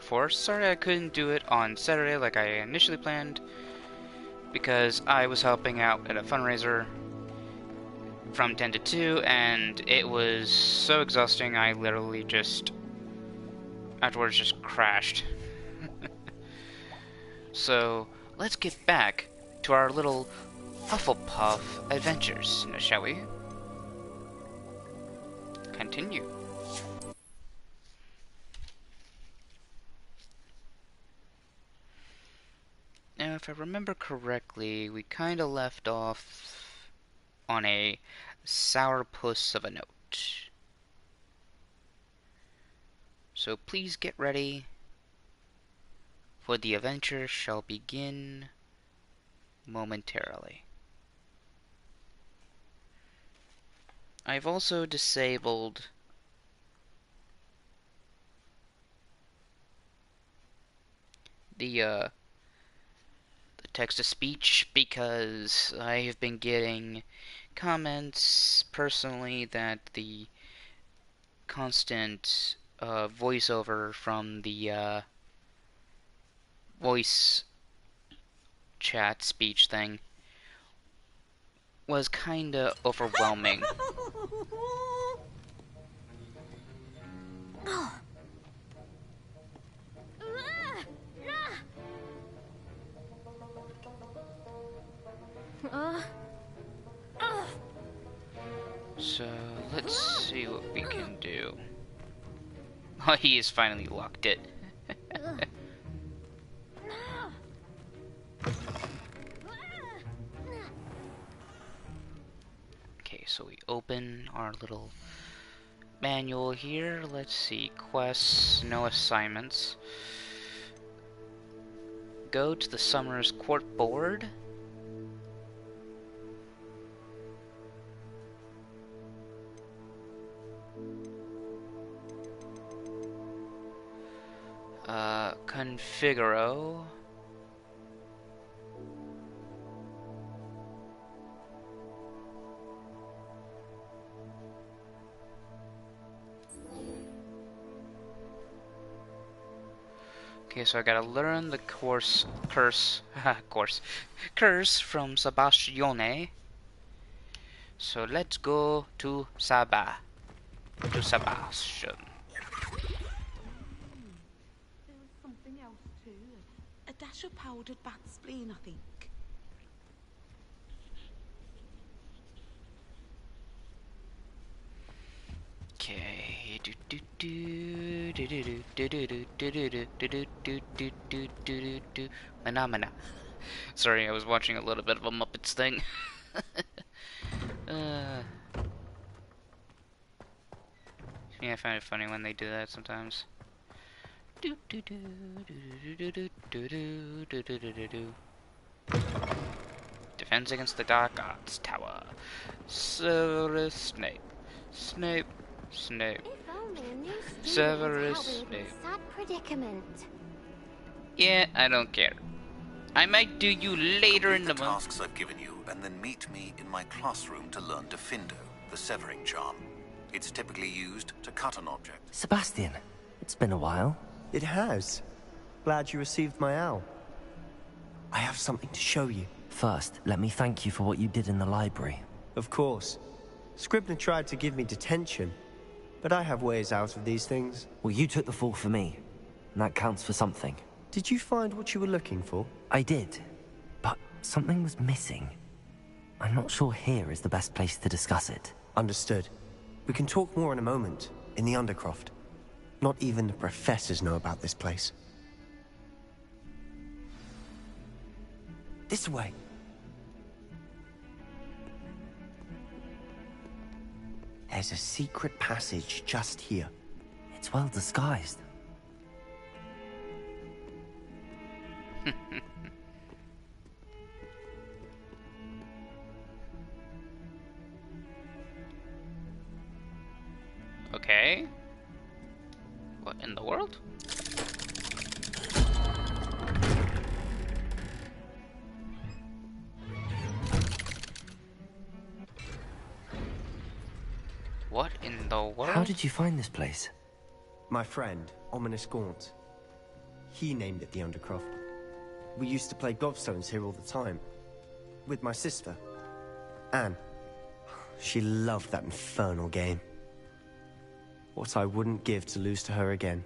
4. Sorry I couldn't do it on Saturday like I initially planned, because I was helping out at a fundraiser from 10 to 2, and it was so exhausting I literally just afterwards just crashed. So let's get back to our little Hufflepuff adventures, shall we? Continue. Now, if I remember correctly, we kind of left off on a sourpuss of a note. So please get ready, for the adventure shall begin momentarily. I've also disabled the text-to-speech because I have been getting comments personally that the constant voiceover from the voice chat speech thing was kinda overwhelming. So let's see what we can do. Oh, he has finally locked it. Okay, so we open our little manual here. Let's see, quests, no assignments. Go to the Summoner's Court board. Configuro. Okay, so I gotta learn the curse from Sebastione. So let's go to Sebastian. There was something else too. A dash of powdered bat spleen, I think. Okay. Phenomena. Sorry, I was watching a little bit of a Muppets thing. Yeah, I find it funny when they do that sometimes. Defense against the Dark Arts Tower. Severus Snape. Snape. Snape. If only a new Severus student Snape. sad predicament. Yeah, I don't care. I might do you later in the month. Tasks I've given you, and then meet me in my classroom to learn Defindo, the severing charm. It's typically used to cut an object. Sebastian, it's been a while. It has. Glad you received my owl. I have something to show you. First, let me thank you for what you did in the library. Of course. Scribner tried to give me detention, but I have ways out of these things. Well, you took the fall for me, and that counts for something. Did you find what you were looking for? I did, but something was missing. I'm not sure here is the best place to discuss it. Understood. We can talk more in a moment, in the Undercroft. Not even the professors know about this place. This way. There's a secret passage just here. It's well disguised. Okay. What in the world? What in the world? How did you find this place? My friend, Ominous Gaunt. He named it the Undercroft. We used to play gobstones here all the time. With my sister, Anne. She loved that infernal game. What I wouldn't give to lose to her again.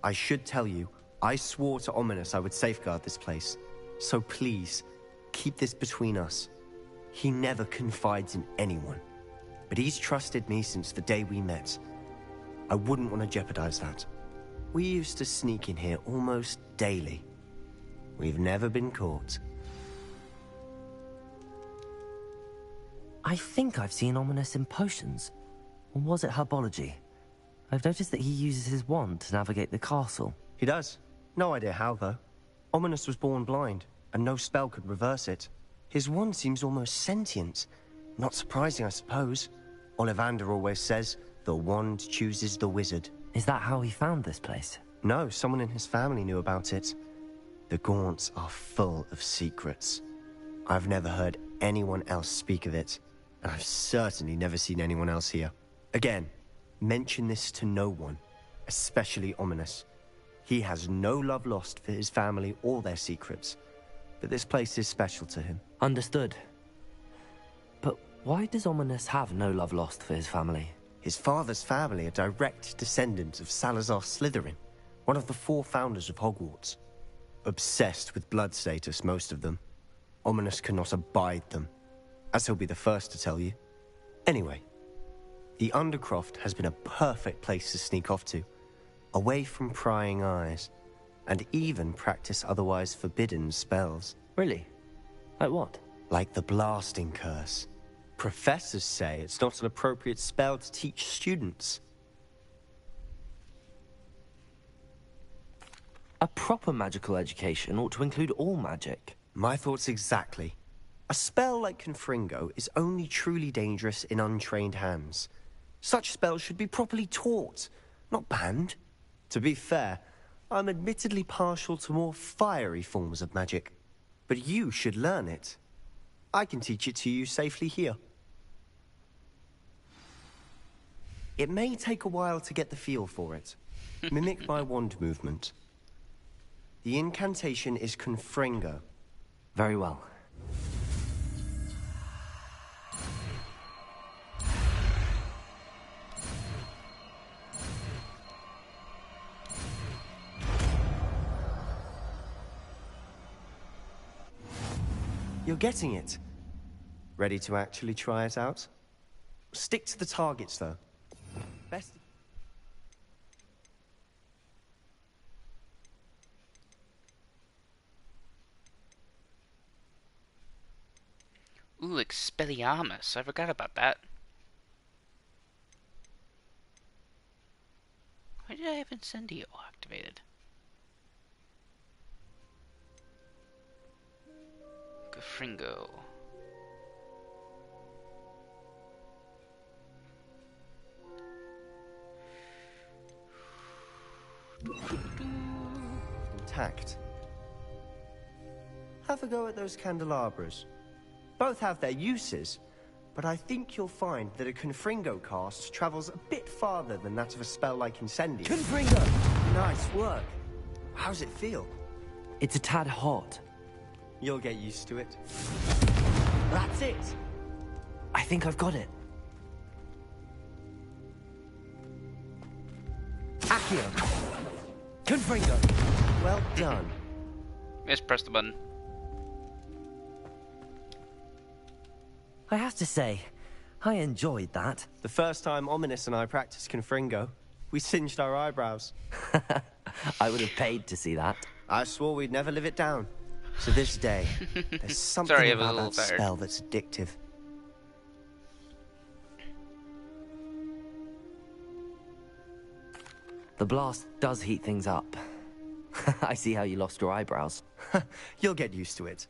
I should tell you, I swore to Ominous I would safeguard this place. So please, keep this between us. He never confides in anyone. But he's trusted me since the day we met. I wouldn't want to jeopardize that. We used to sneak in here almost daily. We've never been caught. I think I've seen Ominous in potions. Or was it herbology? I've noticed that he uses his wand to navigate the castle. He does. No idea how, though. Ominous was born blind, and no spell could reverse it. His wand seems almost sentient. Not surprising, I suppose. Ollivander always says, the wand chooses the wizard. Is that how he found this place? No, someone in his family knew about it. The Gaunts are full of secrets. I've never heard anyone else speak of it, and I've certainly never seen anyone else here. Again, mention this to no one, especially Ominous. He has no love lost for his family or their secrets, but this place is special to him. Understood. But why does Ominous have no love lost for his family? His father's family are direct descendants of Salazar Slytherin, one of the 4 founders of Hogwarts. Obsessed with blood status, most of them. Ominous cannot abide them, as he'll be the first to tell you. Anyway, the Undercroft has been a perfect place to sneak off to, away from prying eyes, and even practice otherwise forbidden spells. Really? Like what? Like the blasting curse. Professors say it's not an appropriate spell to teach students. A proper magical education ought to include all magic. My thoughts exactly. A spell like Confringo is only truly dangerous in untrained hands. Such spells should be properly taught, not banned. To be fair, I'm admittedly partial to more fiery forms of magic. But you should learn it. I can teach it to you safely here. It may take a while to get the feel for it. Mimic my wand movement. The incantation is Confringo. Very well. You're getting it. Ready to actually try it out? Stick to the targets, though. Best... Ooh, Expelliarmus. I forgot about that. Why did I have Incendio activated? Confringo. Intact. Have a go at those candelabras. Both have their uses, but I think you'll find that a Confringo cast travels a bit farther than that of a spell like Incendio. Confringo! Nice work. How's it feel? It's a tad hot. You'll get used to it. That's it! I think I've got it. Accio! Confringo! Well done. Press the button. I have to say, I enjoyed that. The first time Ominous and I practiced Confringo, we singed our eyebrows. I would have paid to see that. I swore we'd never live it down. To this day, there's something about that spell that's addictive. The blast does heat things up. I see how you lost your eyebrows. You'll get used to it.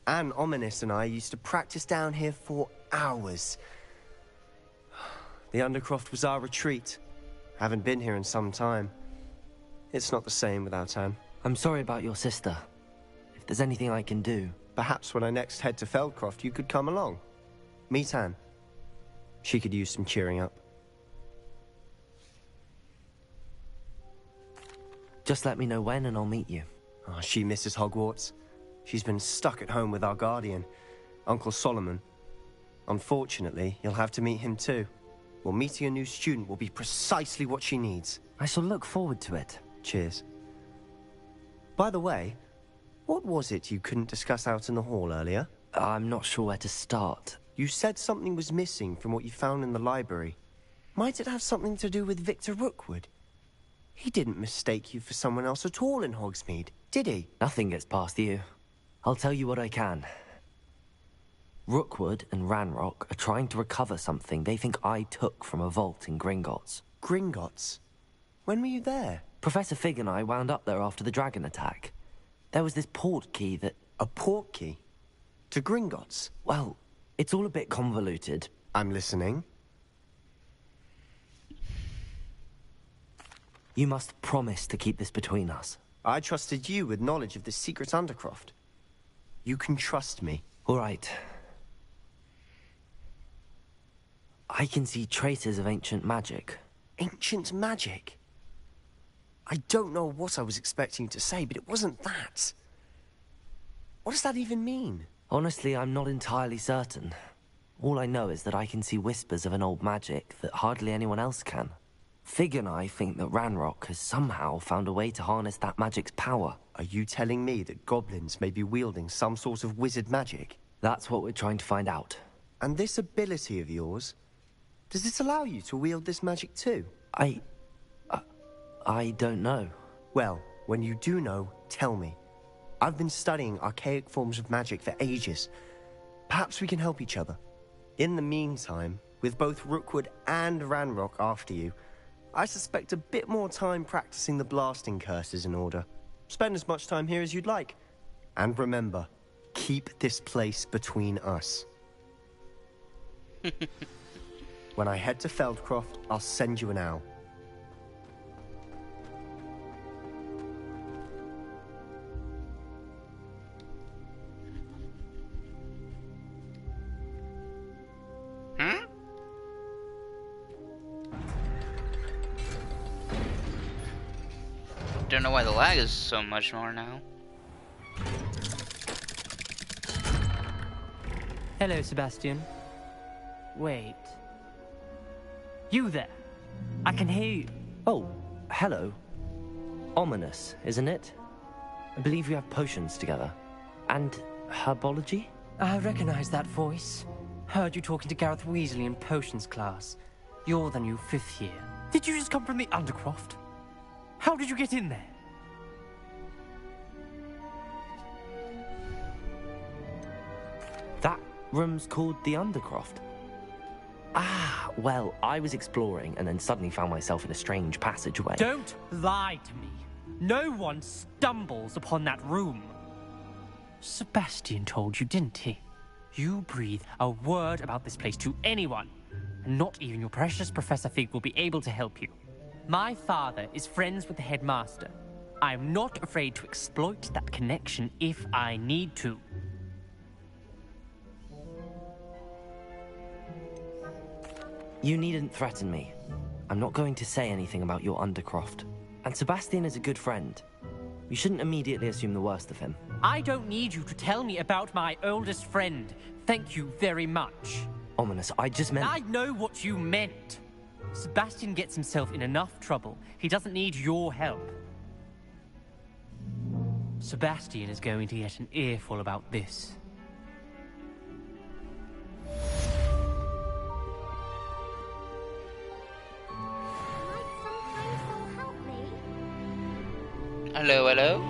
Anne, Ominous and I used to practice down here for hours. The Undercroft was our retreat. Haven't been here in some time. It's not the same without Anne. I'm sorry about your sister. If there's anything I can do... Perhaps when I next head to Feldcroft, you could come along. Meet Anne. She could use some cheering up. Just let me know when and I'll meet you. Oh, she misses Hogwarts. She's been stuck at home with our guardian, Uncle Solomon. Unfortunately, you'll have to meet him too. Well, meeting a new student will be precisely what she needs. I shall look forward to it. Cheers. By the way, what was it you couldn't discuss out in the hall earlier? I'm not sure where to start. You said something was missing from what you found in the library. Might it have something to do with Victor Rookwood? He didn't mistake you for someone else at all in Hogsmeade, did he? Nothing gets past you. I'll tell you what I can. Rookwood and Ranrock are trying to recover something they think I took from a vault in Gringotts. Gringotts? When were you there? Professor Fig and I wound up there after the dragon attack. There was this port key that... A port key? To Gringotts? Well, it's all a bit convoluted. I'm listening. You must promise to keep this between us. I trusted you with knowledge of this secret undercroft. You can trust me. All right. I can see traces of ancient magic. Ancient magic? I don't know what I was expecting to say, but it wasn't that. What does that even mean? Honestly, I'm not entirely certain. All I know is that I can see whispers of an old magic that hardly anyone else can. Fig and I think that Ranrock has somehow found a way to harness that magic's power. Are you telling me that goblins may be wielding some sort of wizard magic? That's what we're trying to find out. And this ability of yours, does it allow you to wield this magic too? I don't know. Well, when you do know, tell me. I've been studying archaic forms of magic for ages. Perhaps we can help each other. In the meantime, with both Rookwood and Ranrock after you, I suspect a bit more time practicing the blasting curse is in order. Spend as much time here as you'd like. And remember, keep this place between us. When I head to Feldcroft, I'll send you an owl. Don't know why the lag is so much more now. Hello, Sebastian. Wait. You there? I can hear you. Oh, hello. Ominous, isn't it? I believe we have potions together. And herbology? I recognize that voice. Heard you talking to Gareth Weasley in potions class. You're the new 5th year. Did you just come from the Undercroft? How did you get in there? That room's called the Undercroft. Ah, well, I was exploring and then suddenly found myself in a strange passageway. Don't lie to me. No one stumbles upon that room. Sebastian told you, didn't he? You breathe a word about this place to anyone, and not even your precious Professor Fig will be able to help you. My father is friends with the headmaster. I am not afraid to exploit that connection if I need to. You needn't threaten me. I'm not going to say anything about your Undercroft. And Sebastian is a good friend. You shouldn't immediately assume the worst of him. I don't need you to tell me about my oldest friend. Thank you very much. Ominous, I just meant... I know what you meant. Sebastian gets himself in enough trouble. He doesn't need your help. Sebastian is going to get an earful about this. Hello, hello.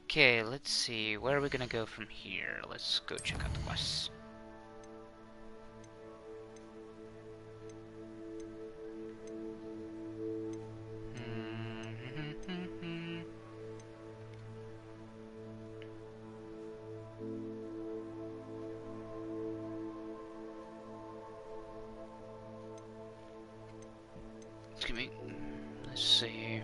Okay, let's see. Where are we gonna go from here? Let's go check out the quests. Excuse me. Let's see.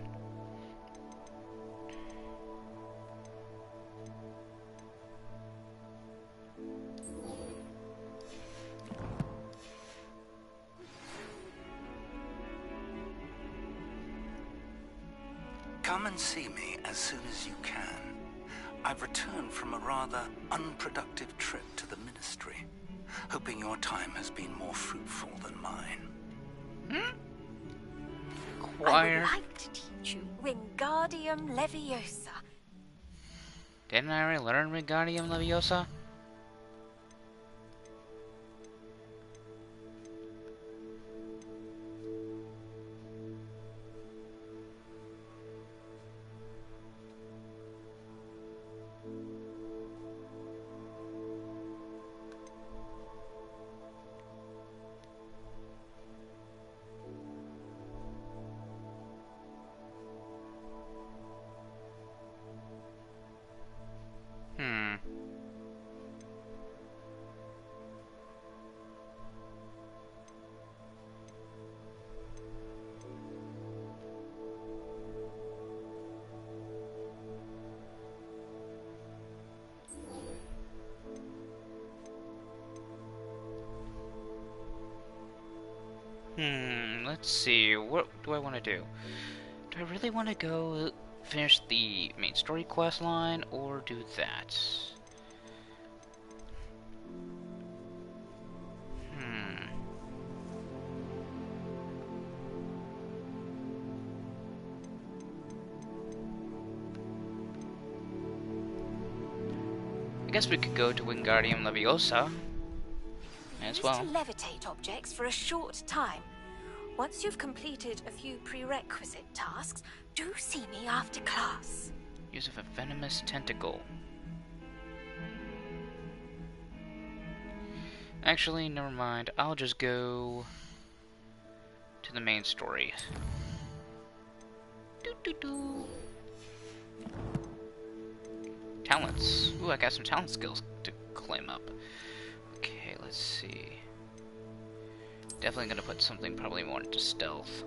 Come and see me as soon as you can. I've returned from a rather unproductive trip to the Ministry, hoping your time has been more fruitful than mine. I Choir. would like to teach you Wingardium Leviosa. Didn't I already learn Wingardium Leviosa? Let's see, what do I want to do? Do I really want to go finish the main story quest line, or do that? I guess we could go to Wingardium Leviosa as well. Used to levitate objects for a short time. Once you've completed a few prerequisite tasks, do see me after class. Use of a venomous tentacle. Actually, never mind. I'll just go to the main story. Talents. Ooh, I got some talent skills to claim up. Okay, let's see. Definitely gonna put something probably more into stealth.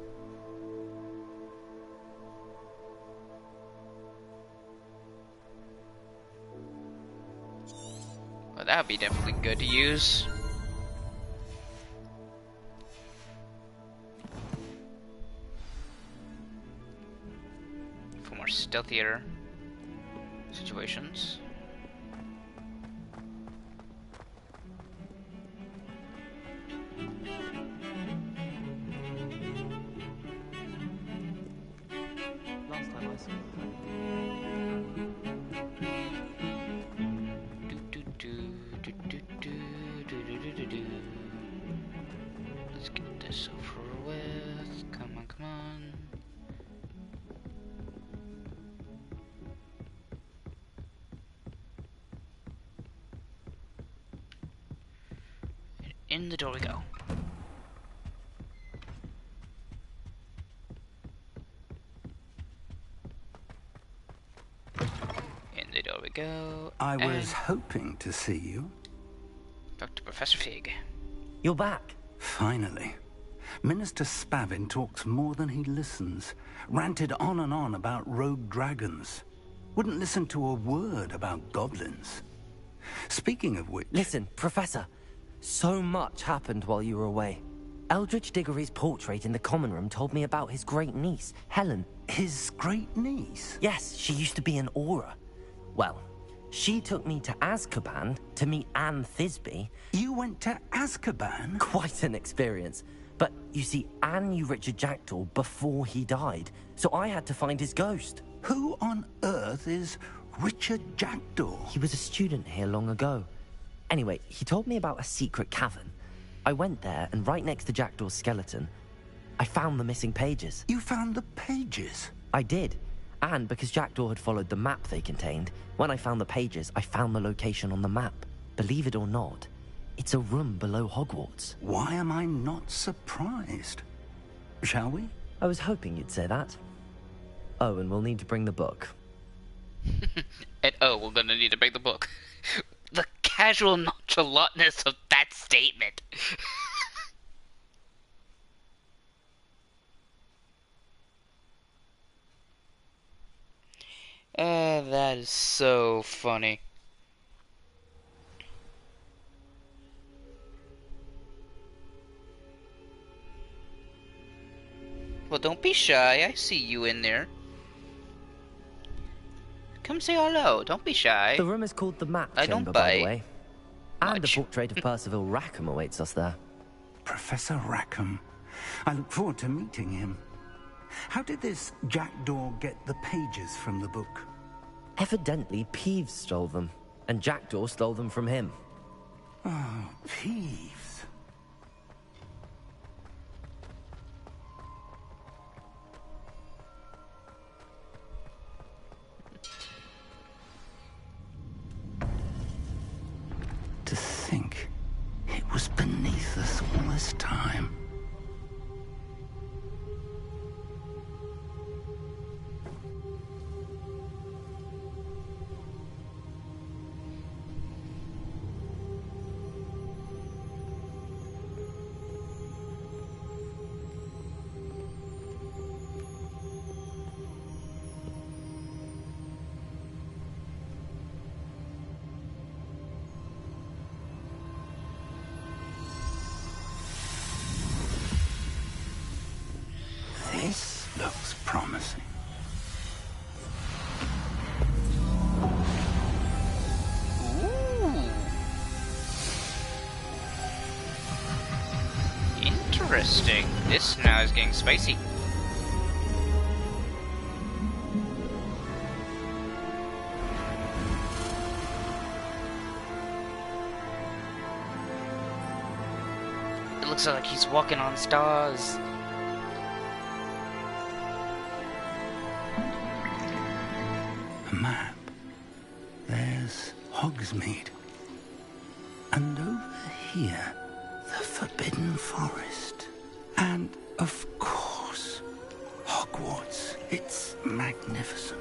Well, that would be definitely good to use. For more stealthier situations. Last time I saw Let's get this over with. Come on, come on. And in the door we go. In the door we go. I was and hoping to see you. Dr. Professor Fig. You're back. Finally. Minister Spavin talks more than he listens. Ranted on and on about rogue dragons. Wouldn't listen to a word about goblins. Speaking of which... Listen, Professor. So much happened while you were away. Eldridge Diggory's portrait in the common room told me about his great niece, Helen. His great niece? Yes, she used to be an Auror. Well, she took me to Azkaban to meet Anne Thisbe. You went to Azkaban? Quite an experience. But, you see, Anne knew Richard Jackdaw before he died, so I had to find his ghost. Who on earth is Richard Jackdaw? He was a student here long ago. Anyway, he told me about a secret cavern. I went there, and right next to Jackdaw's skeleton, I found the missing pages. You found the pages? I did. And because Jackdaw had followed the map they contained, when I found the pages, I found the location on the map. Believe it or not, it's a room below Hogwarts. Why am I not surprised? Shall we? I was hoping you'd say that. Oh, and we'll need to bring the book. And oh, we're gonna need to bring the book. The casual nonchalantness of that statement. That is so funny. Well, don't be shy. I see you in there. Come say hello. Don't be shy. The room is called the Map I Chamber, don't by the bite way. And much. a portrait of Percival Rackham awaits us there. Professor Rackham. I look forward to meeting him. How did this jackdaw get the pages from the book? Evidently, Peeves stole them, and Jackdaw stole them from him. Oh, Peeves. To think it was beneath us all this time. This looks promising. Ooh. Interesting. This now is getting spicy. It looks like he's walking on stars. A map. There's Hogsmeade. And over here, the Forbidden Forest. And, of course, Hogwarts. It's magnificent.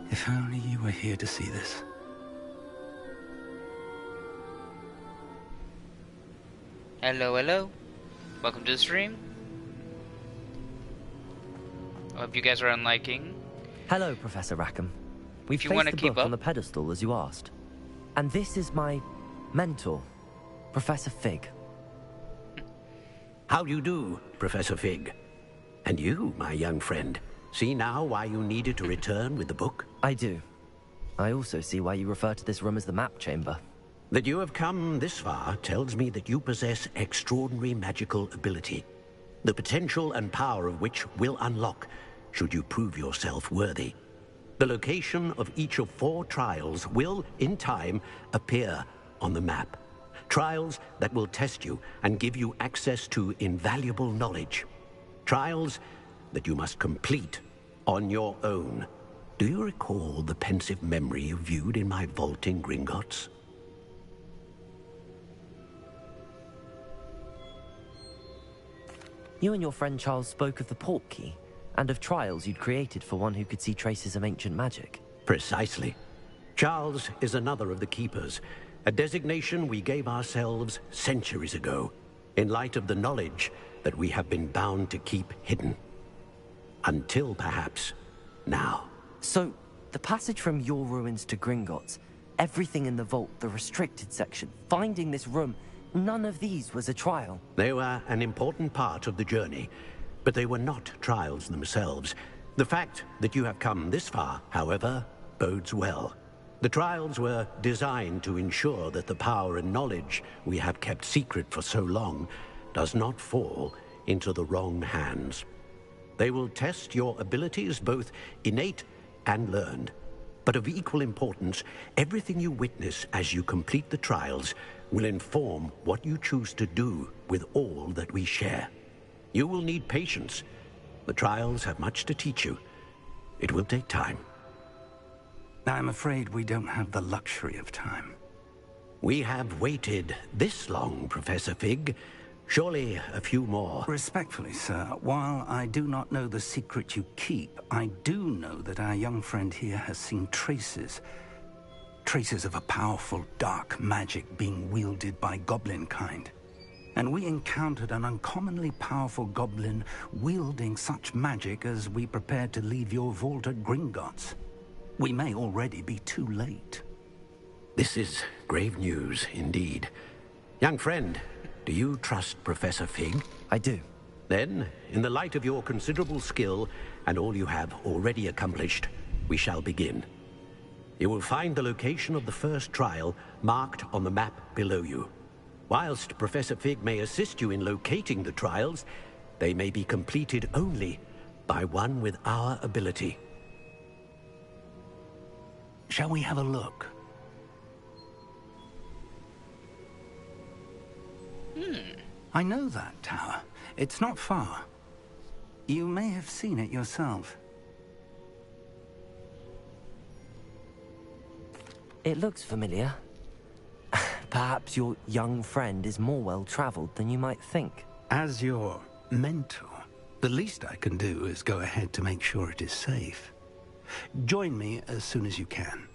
If only you were here to see this. Hello, hello. Welcome to the stream. I hope you guys are unliking. Hello, Professor Rackham. We've If you placed wanna the keep book up. on the pedestal as you asked. And this is my mentor, Professor Fig. How do you do, Professor Fig? And you, my young friend, see now why you needed to return with the book? I do. I also see why you refer to this room as the Map Chamber. That you have come this far tells me that you possess extraordinary magical ability, the potential and power of which will unlock should you prove yourself worthy. The location of each of 4 trials will, in time, appear on the map. Trials that will test you and give you access to invaluable knowledge. Trials that you must complete on your own. Do you recall the pensive memory you viewed in my vault in Gringotts? You and your friend Charles spoke of the Portkey, and of trials you'd created for one who could see traces of ancient magic. Precisely. Charles is another of the Keepers, a designation we gave ourselves centuries ago, in light of the knowledge that we have been bound to keep hidden. Until, perhaps, now. So, the passage from your ruins to Gringotts, everything in the vault, the restricted section, finding this room, none of these was a trial. They were an important part of the journey, but they were not trials themselves. The fact that you have come this far, however, bodes well. The trials were designed to ensure that the power and knowledge we have kept secret for so long does not fall into the wrong hands. They will test your abilities, both innate and learned. But of equal importance, everything you witness as you complete the trials will inform what you choose to do with all that we share. You will need patience. The trials have much to teach you. It will take time. I'm afraid we don't have the luxury of time. We have waited this long, Professor Fig. Surely a few more. Respectfully, sir, while I do not know the secret you keep, I do know that our young friend here has seen traces of a powerful dark magic being wielded by goblin kind. And we encountered an uncommonly powerful goblin wielding such magic as we prepared to leave your vault at Gringotts. We may already be too late. This is grave news indeed. Young friend, do you trust Professor Fig? I do. Then, in the light of your considerable skill and all you have already accomplished, we shall begin. You will find the location of the first trial marked on the map below you. Whilst Professor Fig may assist you in locating the trials, they may be completed only by one with our ability. Shall we have a look? I know that tower. It's not far. You may have seen it yourself. It looks familiar. Perhaps your young friend is more well-traveled than you might think. As your mentor, the least I can do is go ahead to make sure it is safe. Join me as soon as you can.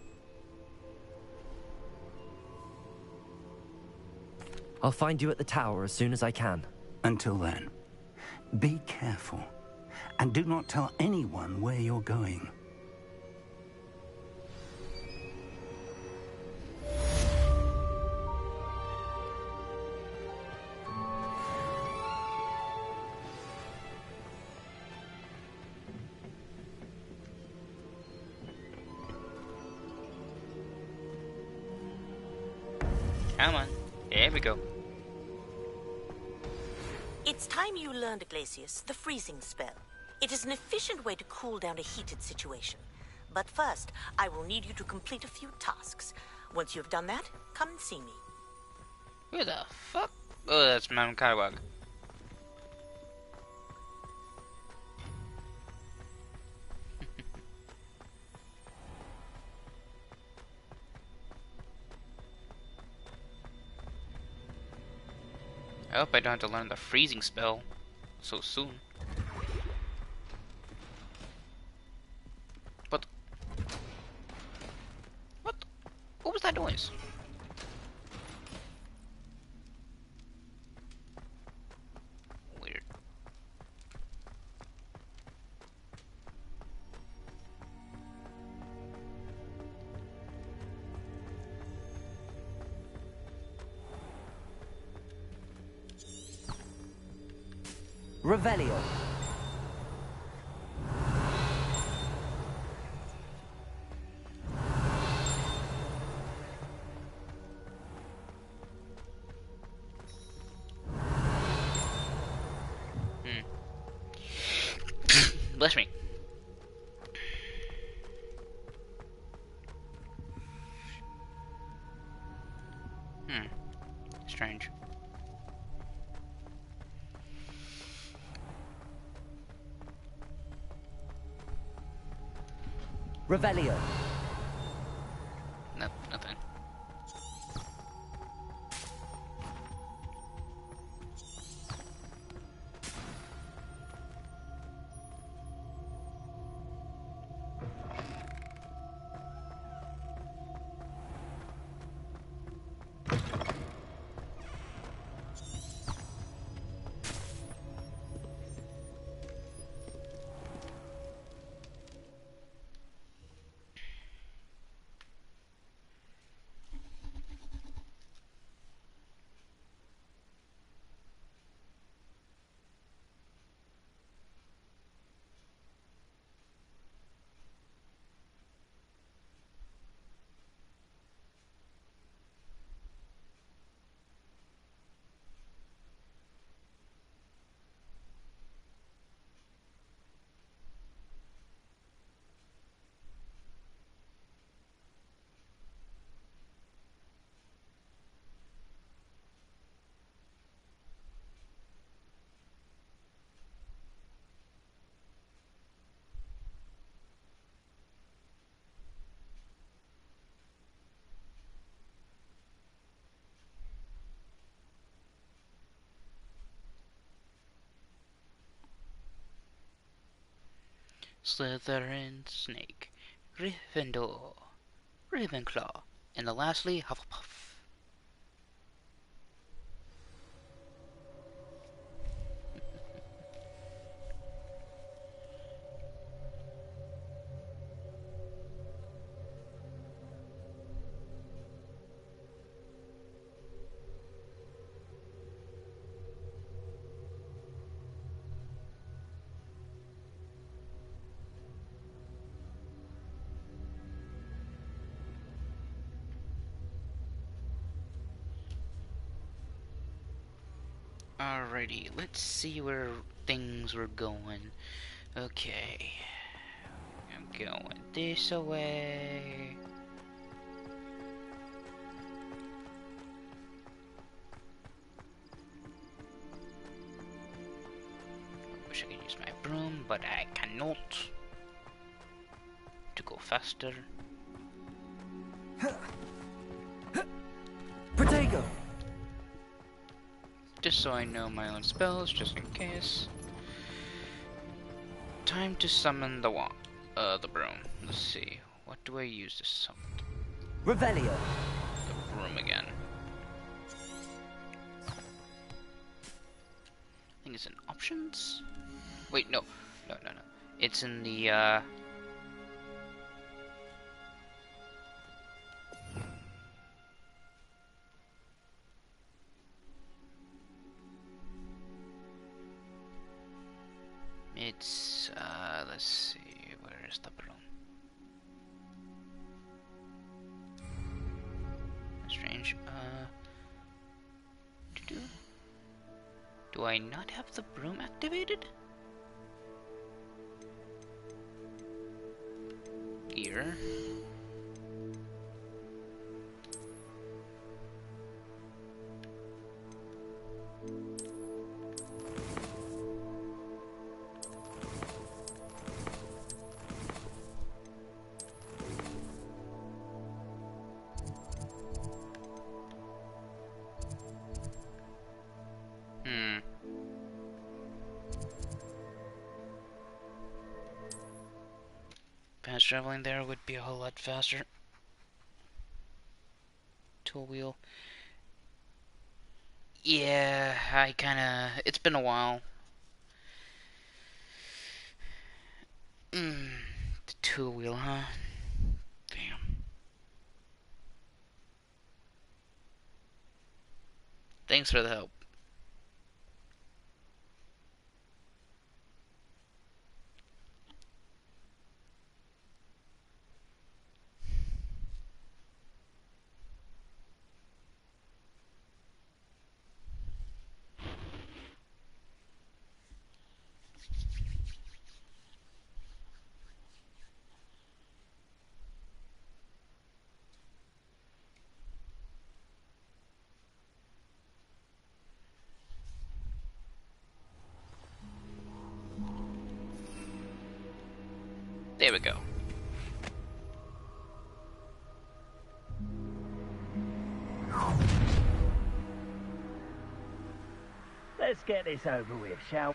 I'll find you at the tower as soon as I can. Until then, be careful, and do not tell anyone where you're going. Come on. There we go. It's time you learned, Glacius, the freezing spell. It is an efficient way to cool down a heated situation. But first, I will need you to complete a few tasks. Once you've done that, come and see me. Who the fuck? Oh, that's Madame Kaiwag. I hope I don't have to learn the freezing spell so soon. What? What? What was that noise? Weird. Revelio. Bless me. Strange. Revelio. No, nothing. Slytherin, Snake, Gryffindor, Ravenclaw, and lastly, Hufflepuff. Alrighty, let's see where things were going. Okay. I'm going this way. Wish I could use my broom, but I cannot. To go faster. Protego! Just so I know my own spells, just in case. Time to summon the broom. Let's see. What do I use to summon? Revelio. The broom again. I think it's in options? Wait, no. No. It's in the, It's, let's see, where is the broom? Strange, do I not have the broom activated? Gear. Fast traveling there would be a whole lot faster. Tool wheel. Yeah, it's been a while. The tool wheel, huh? Damn. Thanks for the help. There we go. Let's get this over with, shall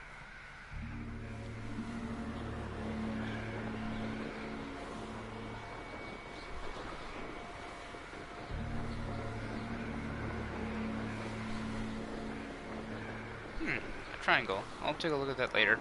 we? A triangle. I'll take a look at that later.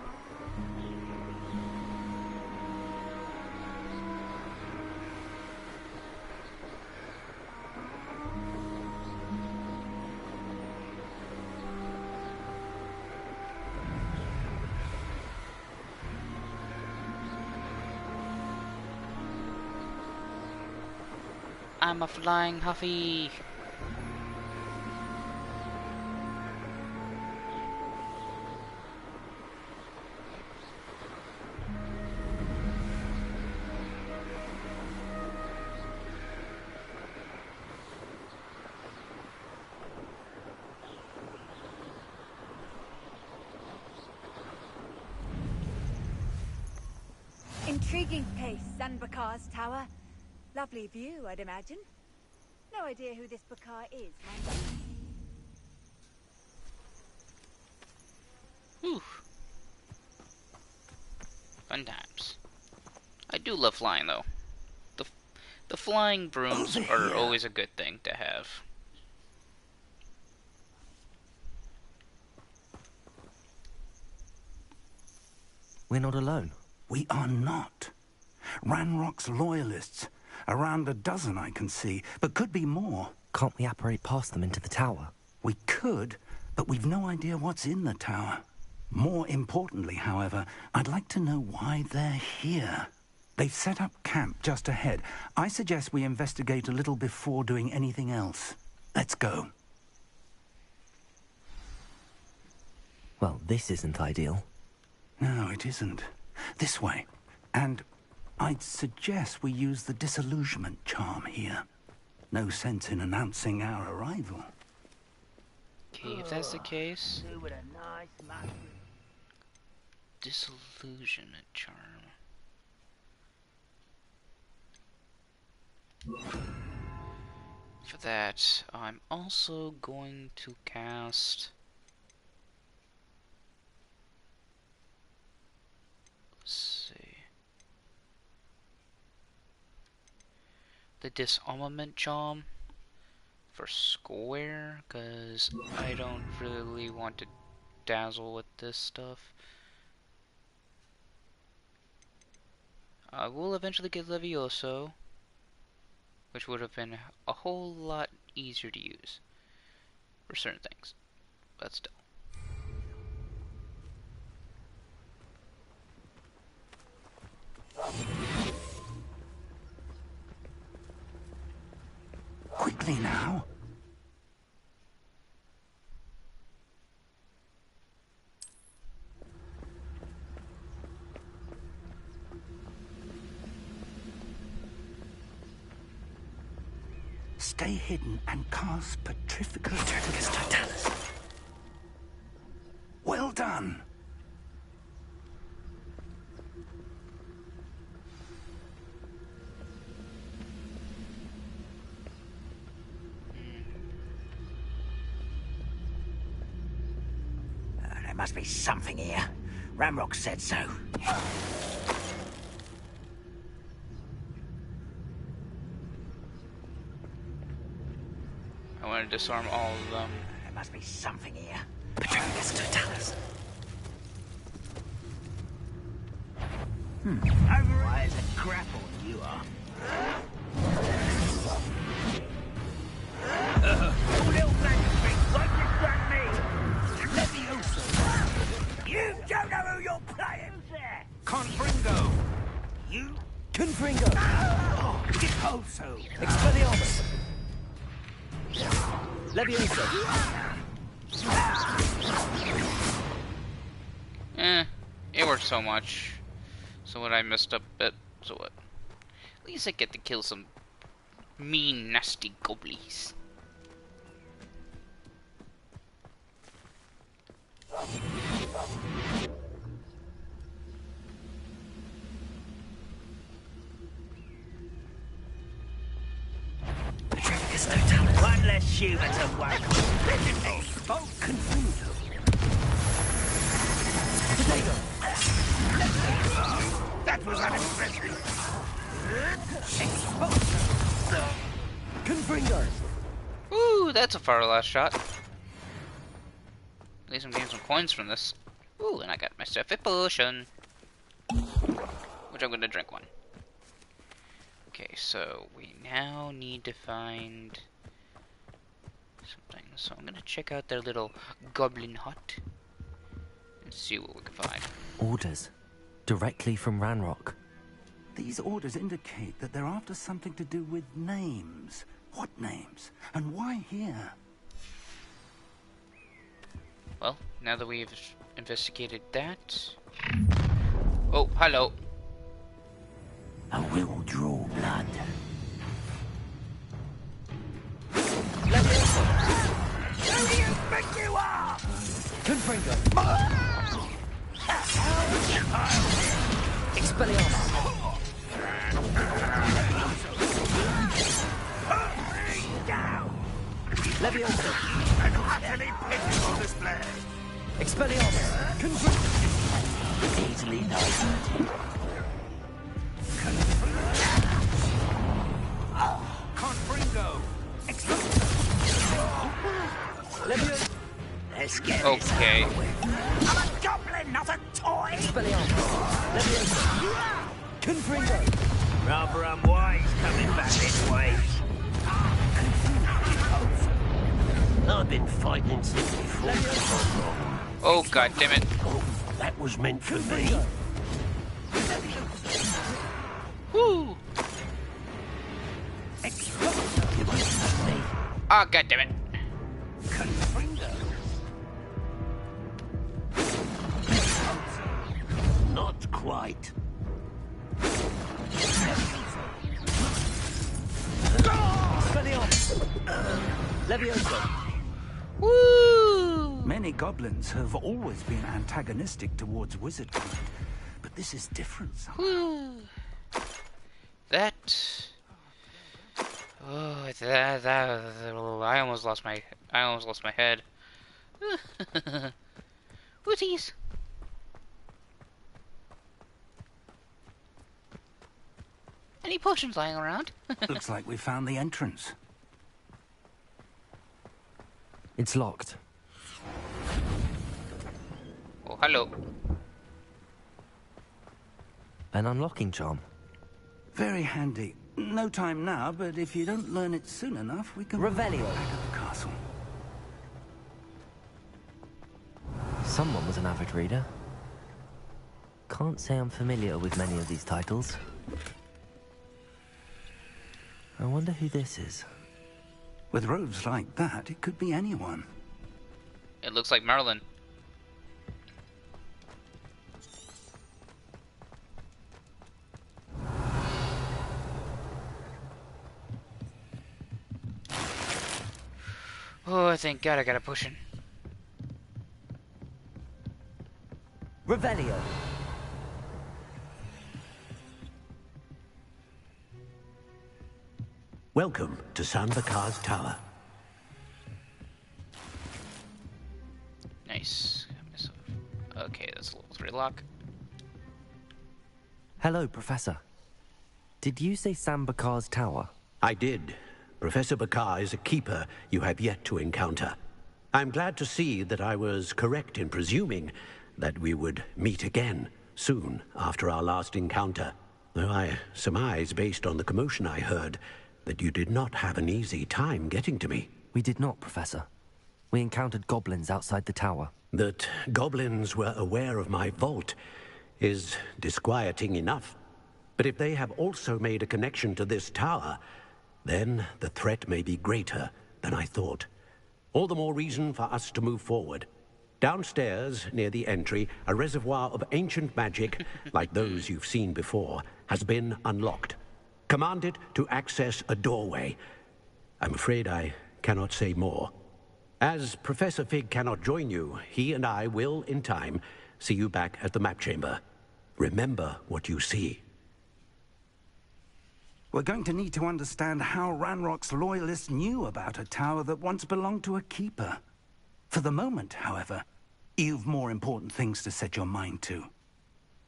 I'm a flying Huffy. Intriguing place, Sanbakar's tower. Lovely view, I'd imagine. No idea who this Bakar is, mind you. Whew. Fun times. I do love flying, though. The flying brooms are always a good thing to have. We're not alone. We are not. Ranrock's loyalists. Around a dozen I can see, but could be more. Can't we apparate past them into the tower? We could, but we've no idea what's in the tower. More importantly, however, I'd like to know why they're here. They've set up camp just ahead. I suggest we investigate a little before doing anything else. Let's go. Well, this isn't ideal. No, it isn't. This way. And I'd suggest we use the disillusionment charm here. No sense in announcing our arrival. Okay, if that's the case... Disillusionment charm. For that, I'm also going to cast... Let's see... the disarmament charm for Square, because I don't really want to dazzle with this stuff. I will eventually get Levioso, which would have been a whole lot easier to use for certain things, but still. Quickly now. Stay hidden and cast Petrificus Totalis. Well done. There must be something here. Ramrock said so. I want to disarm all of them. There must be something here. Petrificus Totalis. Why is a grapple you are? Little magic, what you me? Let me also. You don't know who you're playing there. Confringo. You Confringo. also. Expelliarmus. Levioso. It worked so much. So what, I messed up a bit. So what? At least I get to kill some mean, nasty goblies. Petrificus Totalis. One less human to work with. Legendary. Confringo. Potato. That was unexpected. Confringo. Ooh, that's a far last shot. At least I'm getting some coins from this. Ooh, and I got myself a potion, which I'm gonna drink one. Okay, so we now need to find something. So I'm gonna check out their little goblin hut and see what we can find. Orders. Directly from Ranrock. These orders indicate that they're after something to do with names. What names? And why here? Well, now that we've investigated that... Oh, hello. I will draw blood. Who do you think you are? Confringo. Expelliarmus. Levioso. An utterly pitiful display. Expelliarmus. Confringo. Easily diverted. Confringo. Levioso. Let's get Okay. I'm a goblin, not a toy. Expelliarmus. Levioso. Confringo. Rather unwise coming back this way. I've been fighting since before. Oh, god damn it. Oh, that was meant for me. Woo! You won't stop me. Ah, god damn it. quite. Levioso. Woo! Many goblins have always been antagonistic towards wizard kind, but this is different somehow. Woo! That. Oh, that. I almost lost my head. Wooties. Any potions lying around? Looks like we found the entrance. It's locked. Oh, hello. An unlocking charm. Very handy. No time now, but if you don't learn it soon enough, we can... Revelio. Back at the castle. Someone was an avid reader. Can't say I'm familiar with many of these titles. I wonder who this is. With robes like that, it could be anyone. It looks like Merlin. Oh, thank God I got a potion. Revelio. Welcome to San Bakar's Tower. Nice. Okay, that's a level 3 lock. Hello, Professor. Did you say San Bakar's Tower? I did. Professor Bakar is a keeper you have yet to encounter. I'm glad to see that I was correct in presuming that we would meet again soon after our last encounter, though I surmise, based on the commotion I heard, that you did not have an easy time getting to me. We did not, Professor. We encountered goblins outside the tower. That goblins were aware of my vault is disquieting enough. But if they have also made a connection to this tower, then the threat may be greater than I thought. All the more reason for us to move forward. Downstairs, near the entry, a reservoir of ancient magic, like those you've seen before, has been unlocked. Command it to access a doorway. I'm afraid I cannot say more. As Professor Fig cannot join you, he and I will, in time, see you back at the map chamber. Remember what you see. We're going to need to understand how Ranrock's loyalists knew about a tower that once belonged to a keeper. For the moment, however, you've more important things to set your mind to.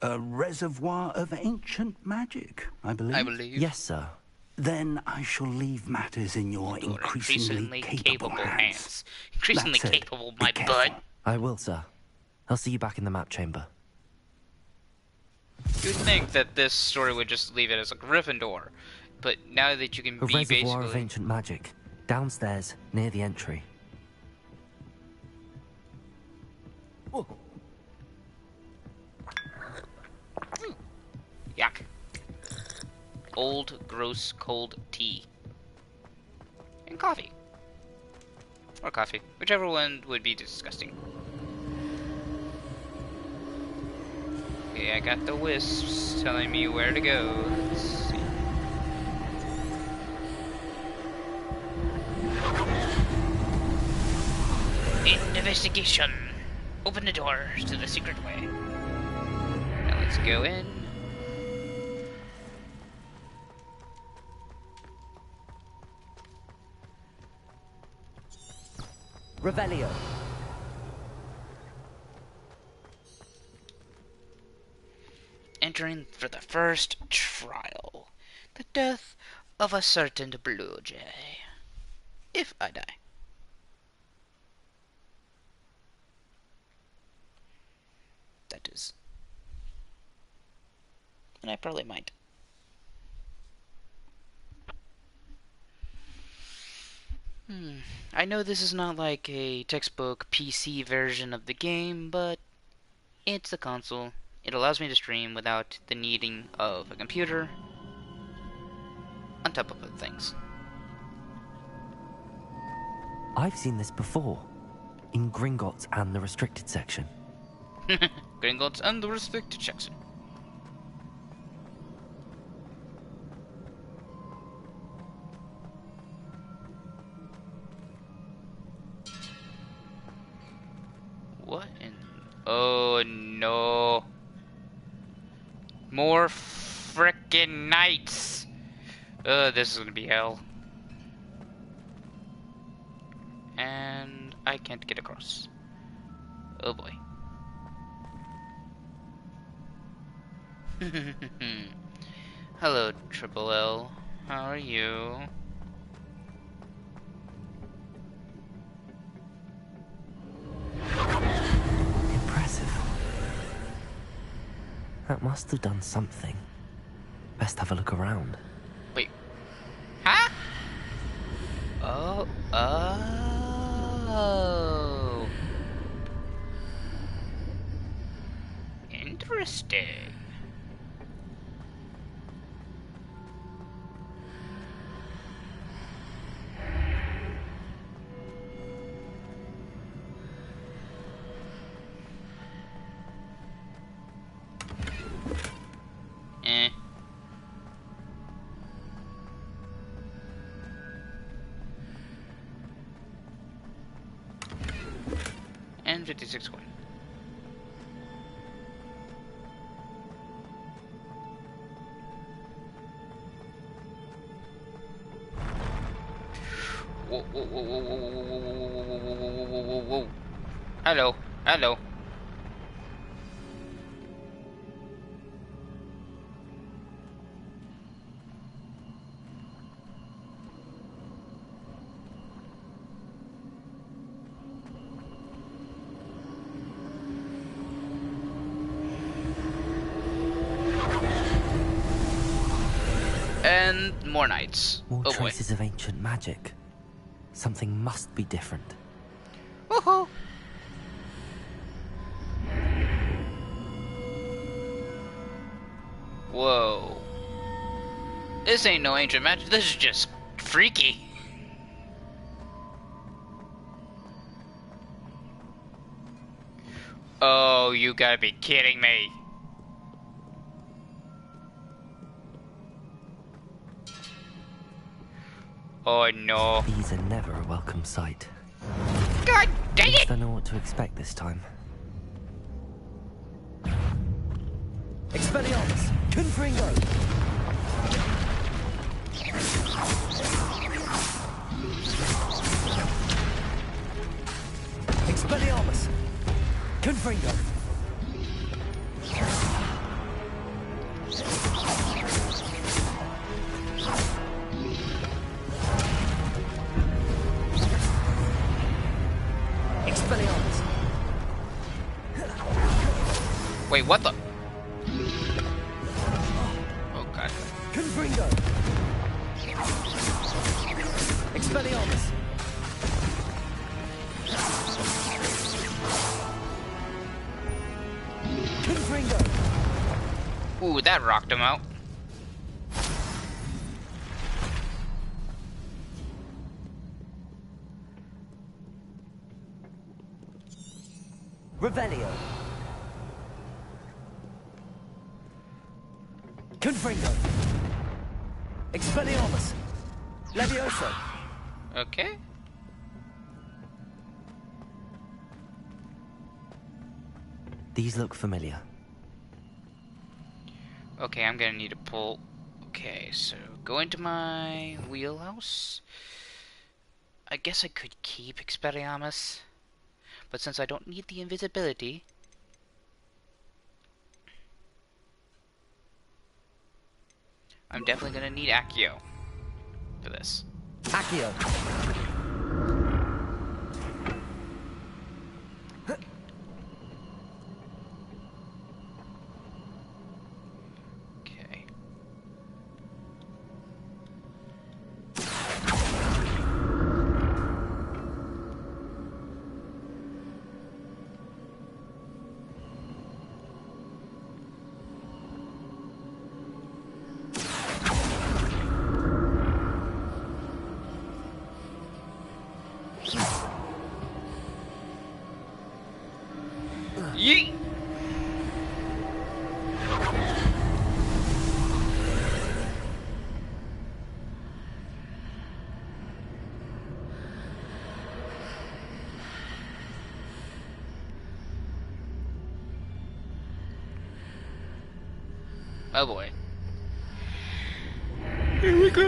A reservoir of ancient magic, I believe. I believe. Yes, sir. Then I shall leave matters in your increasingly capable hands. Increasingly That said, capable, my be careful. butt. I will, sir. I'll see you back in the map chamber. You'd think that this story would just leave it as a Gryffindor, but now that you can A be reservoir of basically... ancient magic. Downstairs, near the entry. Yuck. Old, gross, cold tea. And coffee. Or coffee. Whichever one would be disgusting. Okay, I got the wisps telling me where to go. Let's see. Investigation! Open the doors to the secret way. Now let's go in. Revelio. Entering for the first trial. The death of a certain blue jay. If I die. That is. And I probably might. I know this is not like a textbook PC version of the game, but it's a console. It allows me to stream without the needing of a computer, on top of other things. I've seen this before. In Gringotts and the restricted section. Gringotts and the restricted section. And oh no. More frickin' knights. This is gonna be hell. And I can't get across. Oh boy. Hello, Triple L. How are you? Impressive. That must have done something. Best have a look around. Wait. Huh? Oh. Oh. Interesting. And 56 coin. Whoa, whoa, whoa, whoa, whoa, whoa, whoa, whoa, whoa, whoa. Hello, hello. And more knights. More Oh traces of ancient magic. Something must be different. Woohoo! Whoa. This ain't no ancient magic, this is just freaky. Oh, you gotta be kidding me. Oh no. These are never a welcome sight. God dang it! I know what to expect this time. Expelliarmus! Confringo! Expelliarmus! Confringo! Expelliarmus! Wait, what the? Oh god. Confringo! Expelliarmus! Confringo! Ooh, that rocked him out. Revelio! Confringo! Expelliarmus! Levioso! Okay. These look familiar. Okay, I'm gonna need to pull. Okay, so go into my wheelhouse. I guess I could keep Expelliarmus, but since I don't need the invisibility, I'm definitely gonna need Accio for this. Accio! Okay. Yeet! Oh boy. Here we go!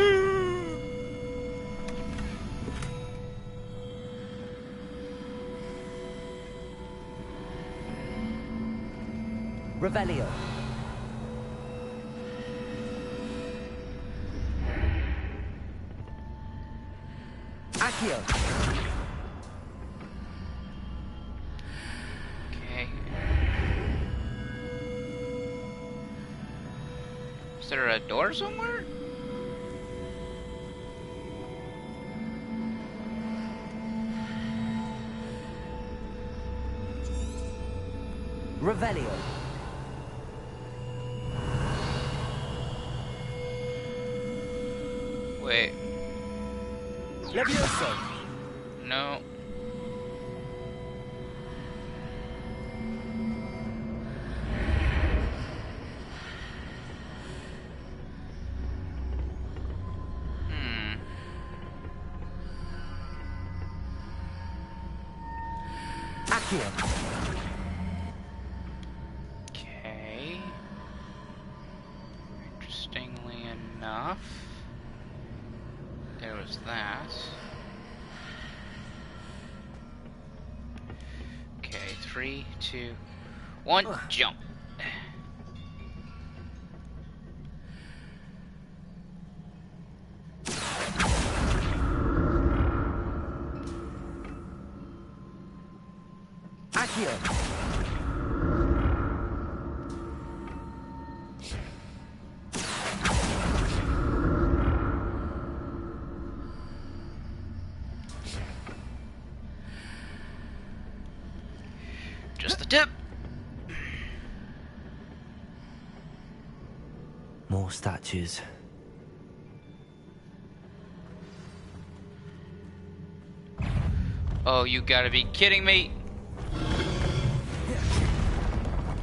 Revelio. Accio. Okay. Is there a door somewhere? Revelio. Wait. Levioso. No. Accio. Okay. Interestingly enough, there was that. Okay, 3, 2, 1, jump. Accio. Just the tip. More statues. Oh, you gotta be kidding me.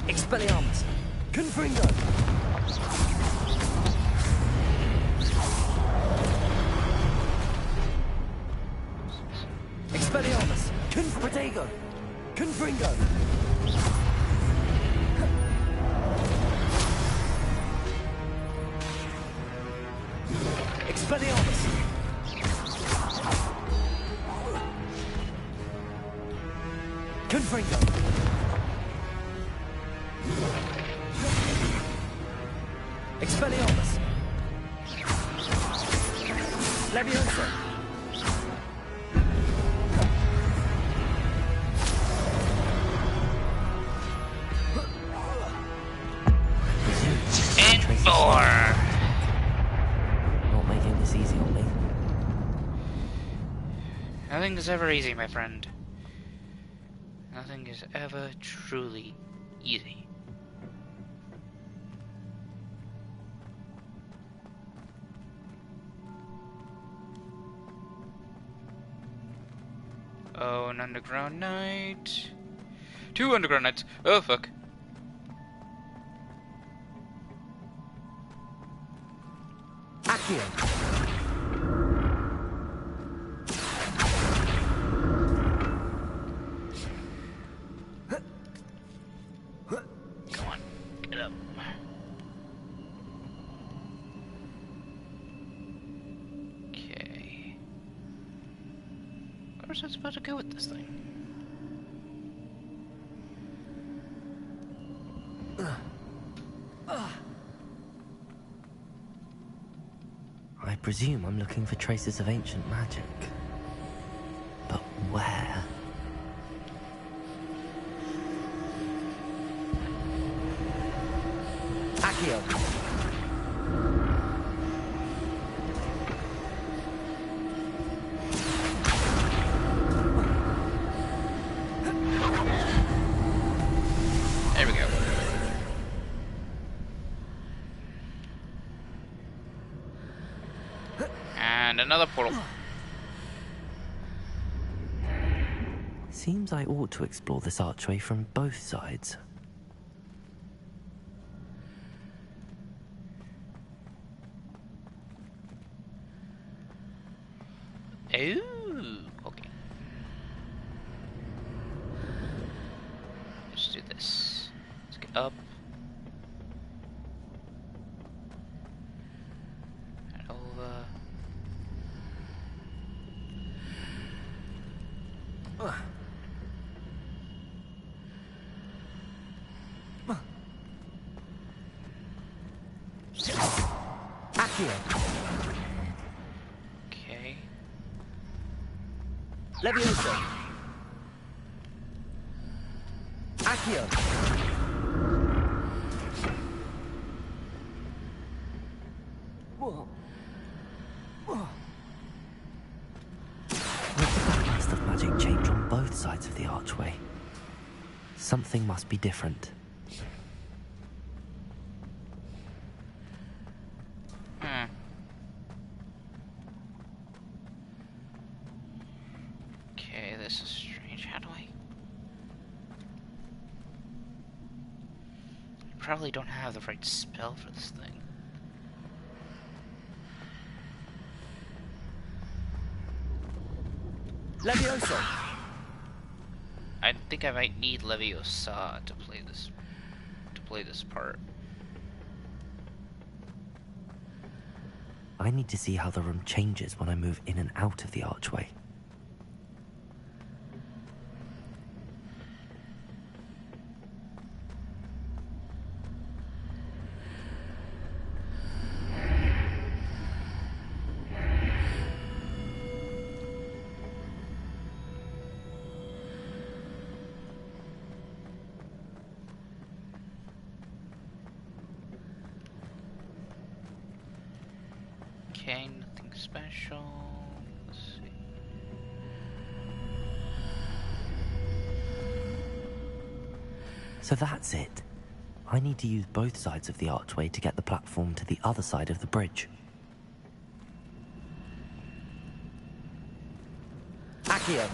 Expelliarmus. Confringo. Expelliarmus. Protego. Confringo. Expelliarmus. Confringo. Expelliarmus. Levioso. And 4. Not making this easy on me. Nothing is ever easy, my friend. Nothing is ever truly easy. Oh, an underground night. 2 underground nights. Oh, fuck. Accio. Come on, get up. Okay. Where's I supposed to go with this thing? I presume I'm looking for traces of ancient magic. But where? Accio. There we go. And another portal. Seems I ought to explore this archway from both sides. Ooh, okay. Let's do this. Let's get up. Accio. Okay. Levioso. Accio. Whoa. Whoa. Why did that burst of magic change on both sides of the archway? Something must be different. Okay, this is strange. How do I... Probably don't have the right spell for this thing. Levioso. I think I might need Leviosa to play this part. I need to see how the room changes when I move in and out of the archway. Okay, nothing special. Let's see. So that's it. I need to use both sides of the archway to get the platform to the other side of the bridge. Accio.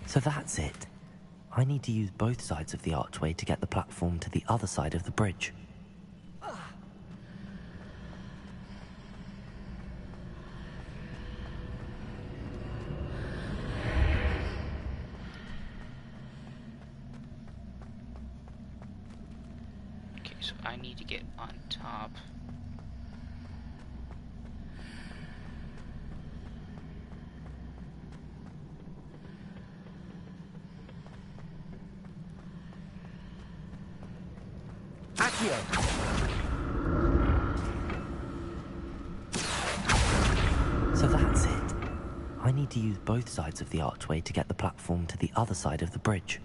So that's it. I need to use both sides of the archway to get the platform to the other side of the bridge. Okay, so I need to get on top. Accio. So that's it. I need to use both sides of the archway to get the platform to the other side of the bridge.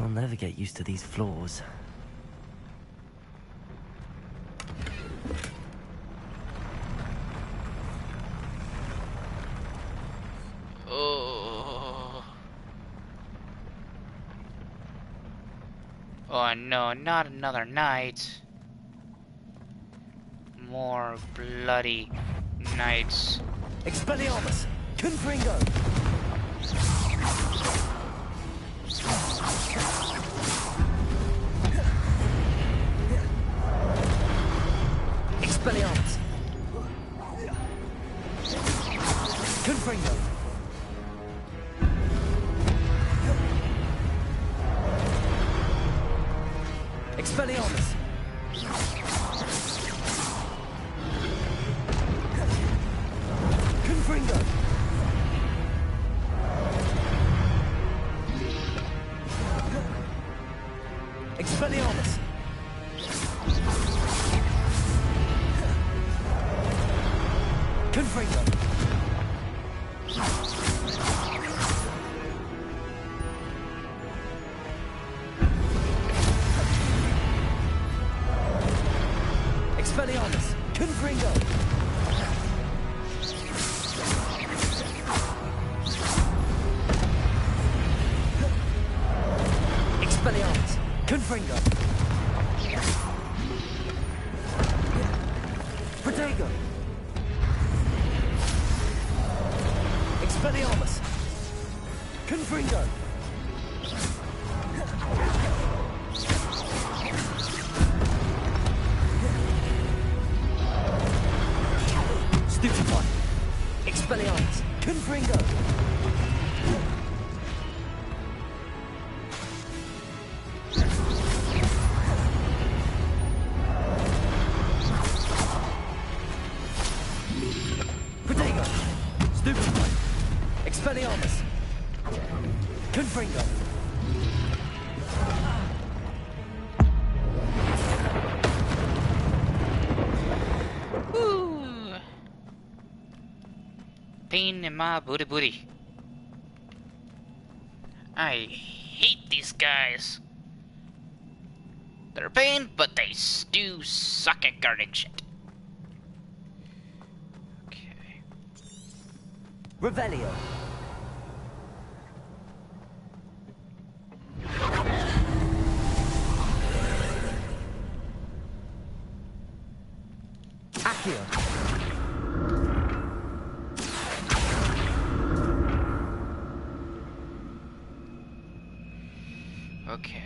I'll never get used to these floors. Oh no, not another night. More bloody nights. Expelliarmus. Confringo. Expelliarmus. Confringo. Expelliarmus. Confringo. Expelliarmus. Confringo. Expelliarmus. Confringo. Expelliarmus. Confringo. Protego. Expelliarmus. Confringo! Stupefy! Expelliarmus! Confringo! Protego! Stupefy! Expelliarmus! Confringo! Woo! Pain in my booty. I hate these guys. They're a pain, but they do suck at guarding shit. Okay. Revelio! Accio! Okay.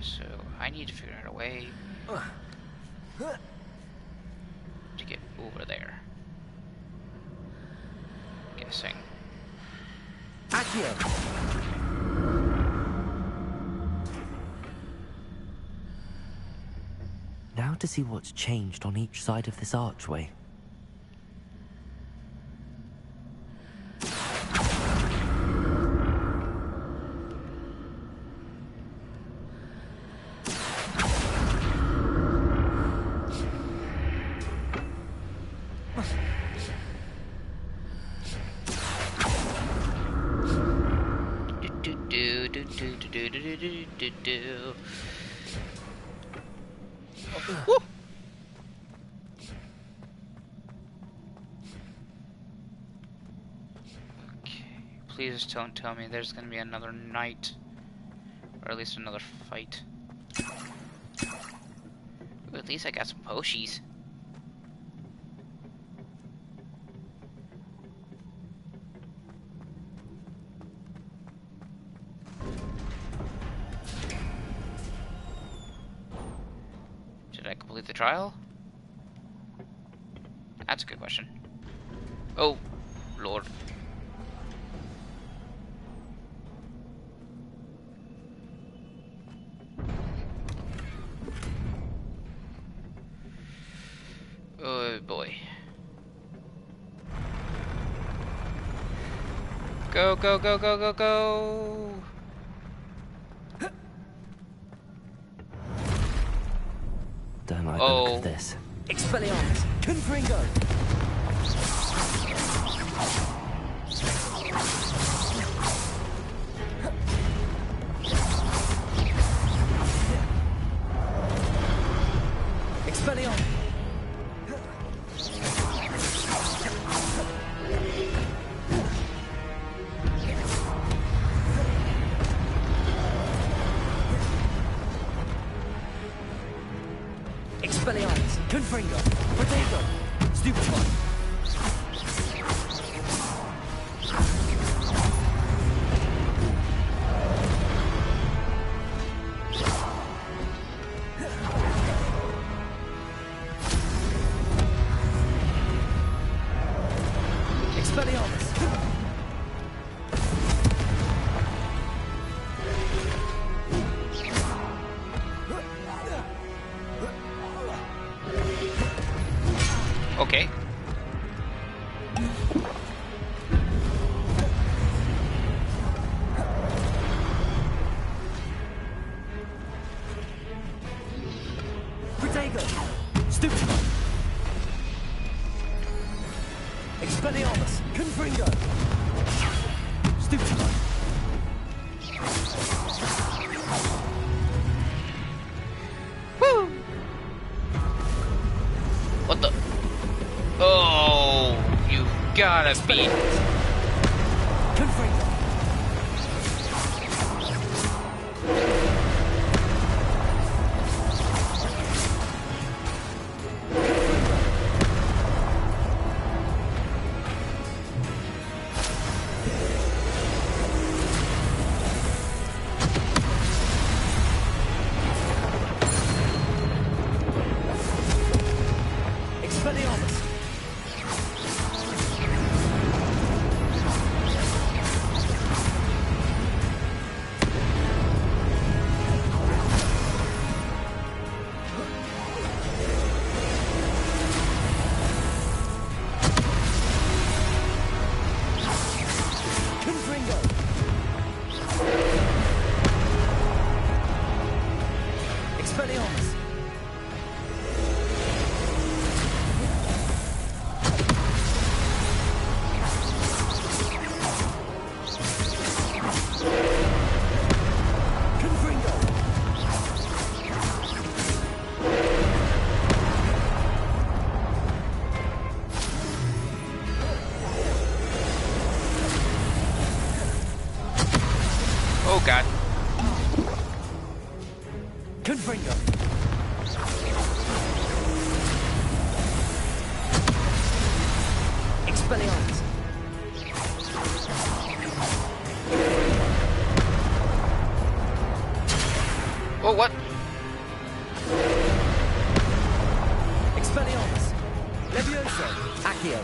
So I need to figure out a way to get over there. Guessing. Accio! Now to see what's changed on each side of this archway. Woo! Okay, please don't tell me there's gonna be another night, or at least another fight. Ooh, at least I got some Poshies. Did I complete the trial? That's a good question. Oh, Lord. Oh boy. Go, go, go, go, go, go! Don't like the look of this. Expelliarmus! Confringo! Expelliarmus! Expelliarmus! Confringo! Potato! Stupefy! Expelliarmus! Okay. Protego! Stupefy! Expelliarmus! Confringo! Stupefy! gotta be. Oh god. Confringo. Expelliarmus. Oh, what? Expelliarmus. Levioso. Accio.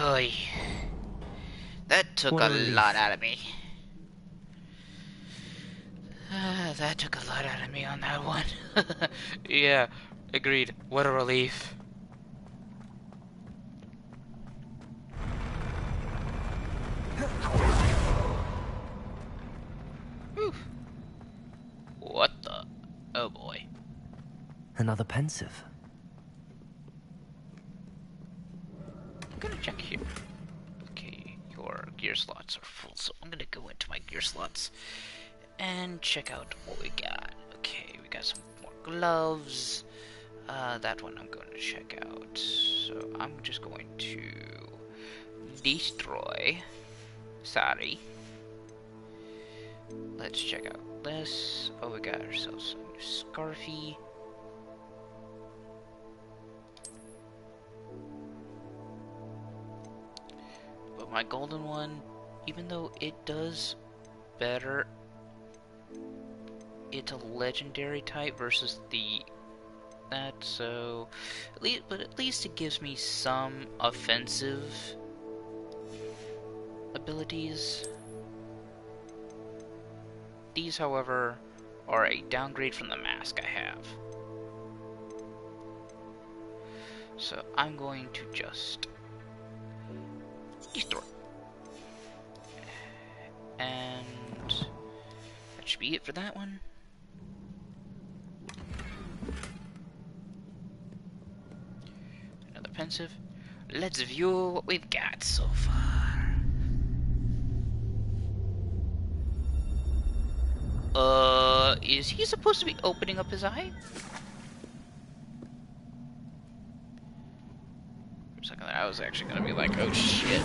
Oy. That took a lot out of me. That took a lot out of me on that one. Yeah, agreed. What a relief. Whew. What the? Oh boy. Another pensive. I'm gonna check here. Okay, your gear slots are full, so I'm gonna go into my gear slots and check out what we got. Okay, we got some more gloves. That one I'm going to check out. So I'm just going to destroy. Sorry. Let's check out this. Oh, we got ourselves a new scarfy. But my golden one, even though it does better, it's a legendary type versus the that, so at least it gives me some offensive abilities. These, however, are a downgrade from the mask I have. So I'm going to just destroy. And that should be it for that one. Another pensive. Let's view what we've got so far. Is he supposed to be opening up his eye? For a second there, I was actually gonna be like, oh shit.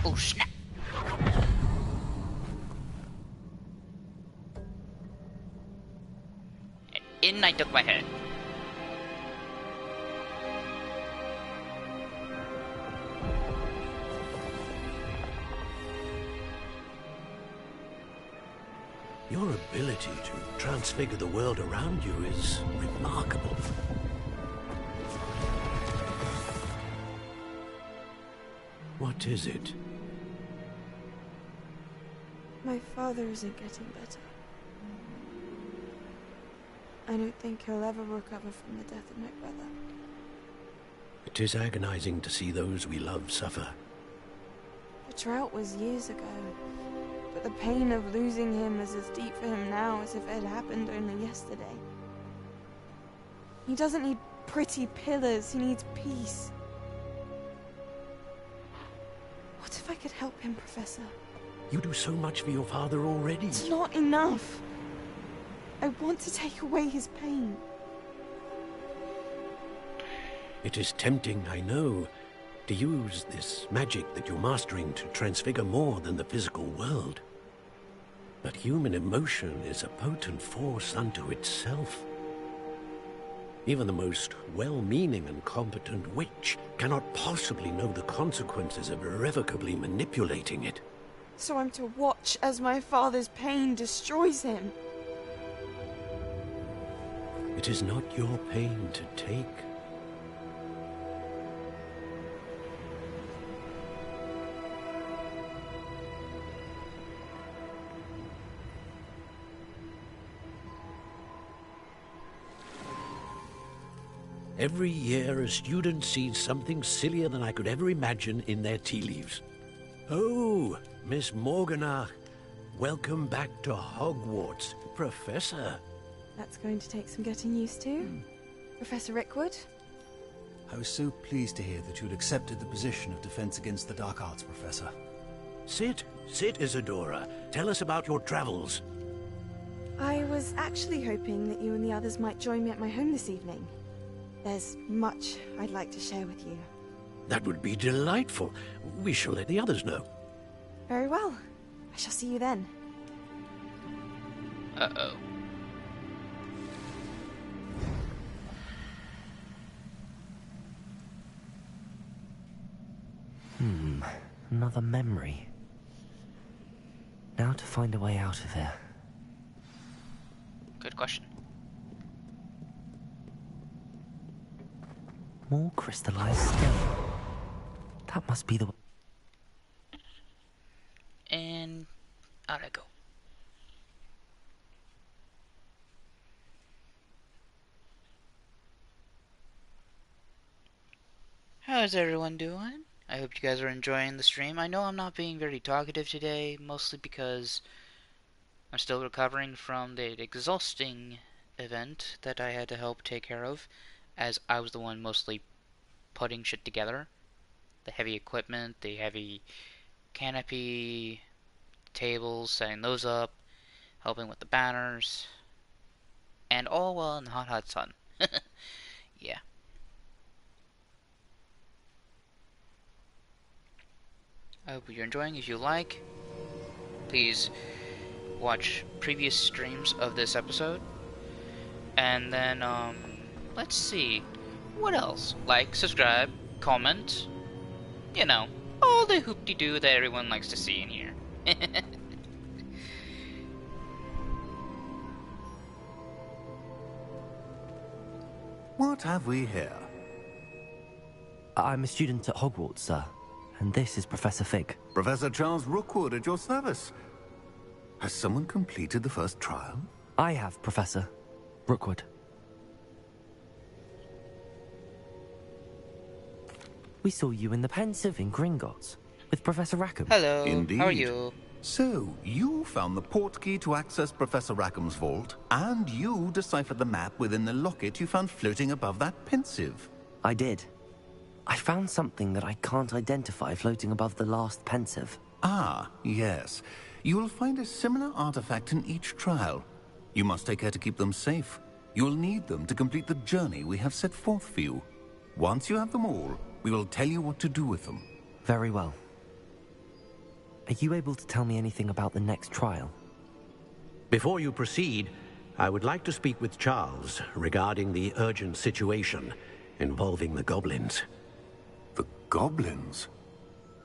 Oh snap. In I took my head. Your ability to transfigure the world around you is remarkable. What is it? My father isn't getting better. I don't think he'll ever recover from the death of my brother. It is agonizing to see those we love suffer. The drought was years ago, but the pain of losing him is as deep for him now as if it had happened only yesterday. He doesn't need pretty pillars, he needs peace. What if I could help him, Professor? You do so much for your father already. It's not enough. I want to take away his pain. It is tempting, I know, to use this magic that you're mastering to transfigure more than the physical world. But human emotion is a potent force unto itself. Even the most well-meaning and competent witch cannot possibly know the consequences of irrevocably manipulating it. So I'm to watch as my father's pain destroys him. It is not your pain to take. Every year, a student sees something sillier than I could ever imagine in their tea leaves. Oh, Miss Morganach, welcome back to Hogwarts, Professor. That's going to take some getting used to. Professor Rickwood? I was so pleased to hear that you'd accepted the position of Defense Against the Dark Arts, Professor. Sit, Isadora. Tell us about your travels. I was actually hoping that you and the others might join me at my home this evening. There's much I'd like to share with you. That would be delightful. We shall let the others know. Very well. I shall see you then. Uh-oh. Another memory. Now to find a way out of here. Good question. More crystallized stone. That must be the... And out I go. How's everyone doing? I hope you guys are enjoying the stream. I know I'm not being very talkative today, mostly because I'm still recovering from the exhausting event that I had to help take care of, as I was the one mostly putting shit together. The heavy equipment, the heavy canopy, tables, setting those up, helping with the banners, and all while in the hot, hot sun. Yeah. I hope you're enjoying. If you like, please watch previous streams of this episode. And then, let's see. What else? Like, subscribe, comment. You know, all the hoop-de-doo that everyone likes to see in here. What have we here? I'm a student at Hogwarts, sir. And this is Professor Fig. Professor Charles Rookwood at your service. Has someone completed the first trial? I have, Professor Rookwood. We saw you in the Pensive in Gringotts with Professor Rackham. Hello. Indeed. How are you? So, you found the portkey to access Professor Rackham's vault, and you deciphered the map within the locket you found floating above that Pensive. I did. I found something that I can't identify floating above the last Pensive. Ah, yes. You will find a similar artifact in each trial. You must take care to keep them safe. You will need them to complete the journey we have set forth for you. Once you have them all, we will tell you what to do with them. Very well. Are you able to tell me anything about the next trial? Before you proceed, I would like to speak with Charles regarding the urgent situation involving the goblins. The goblins?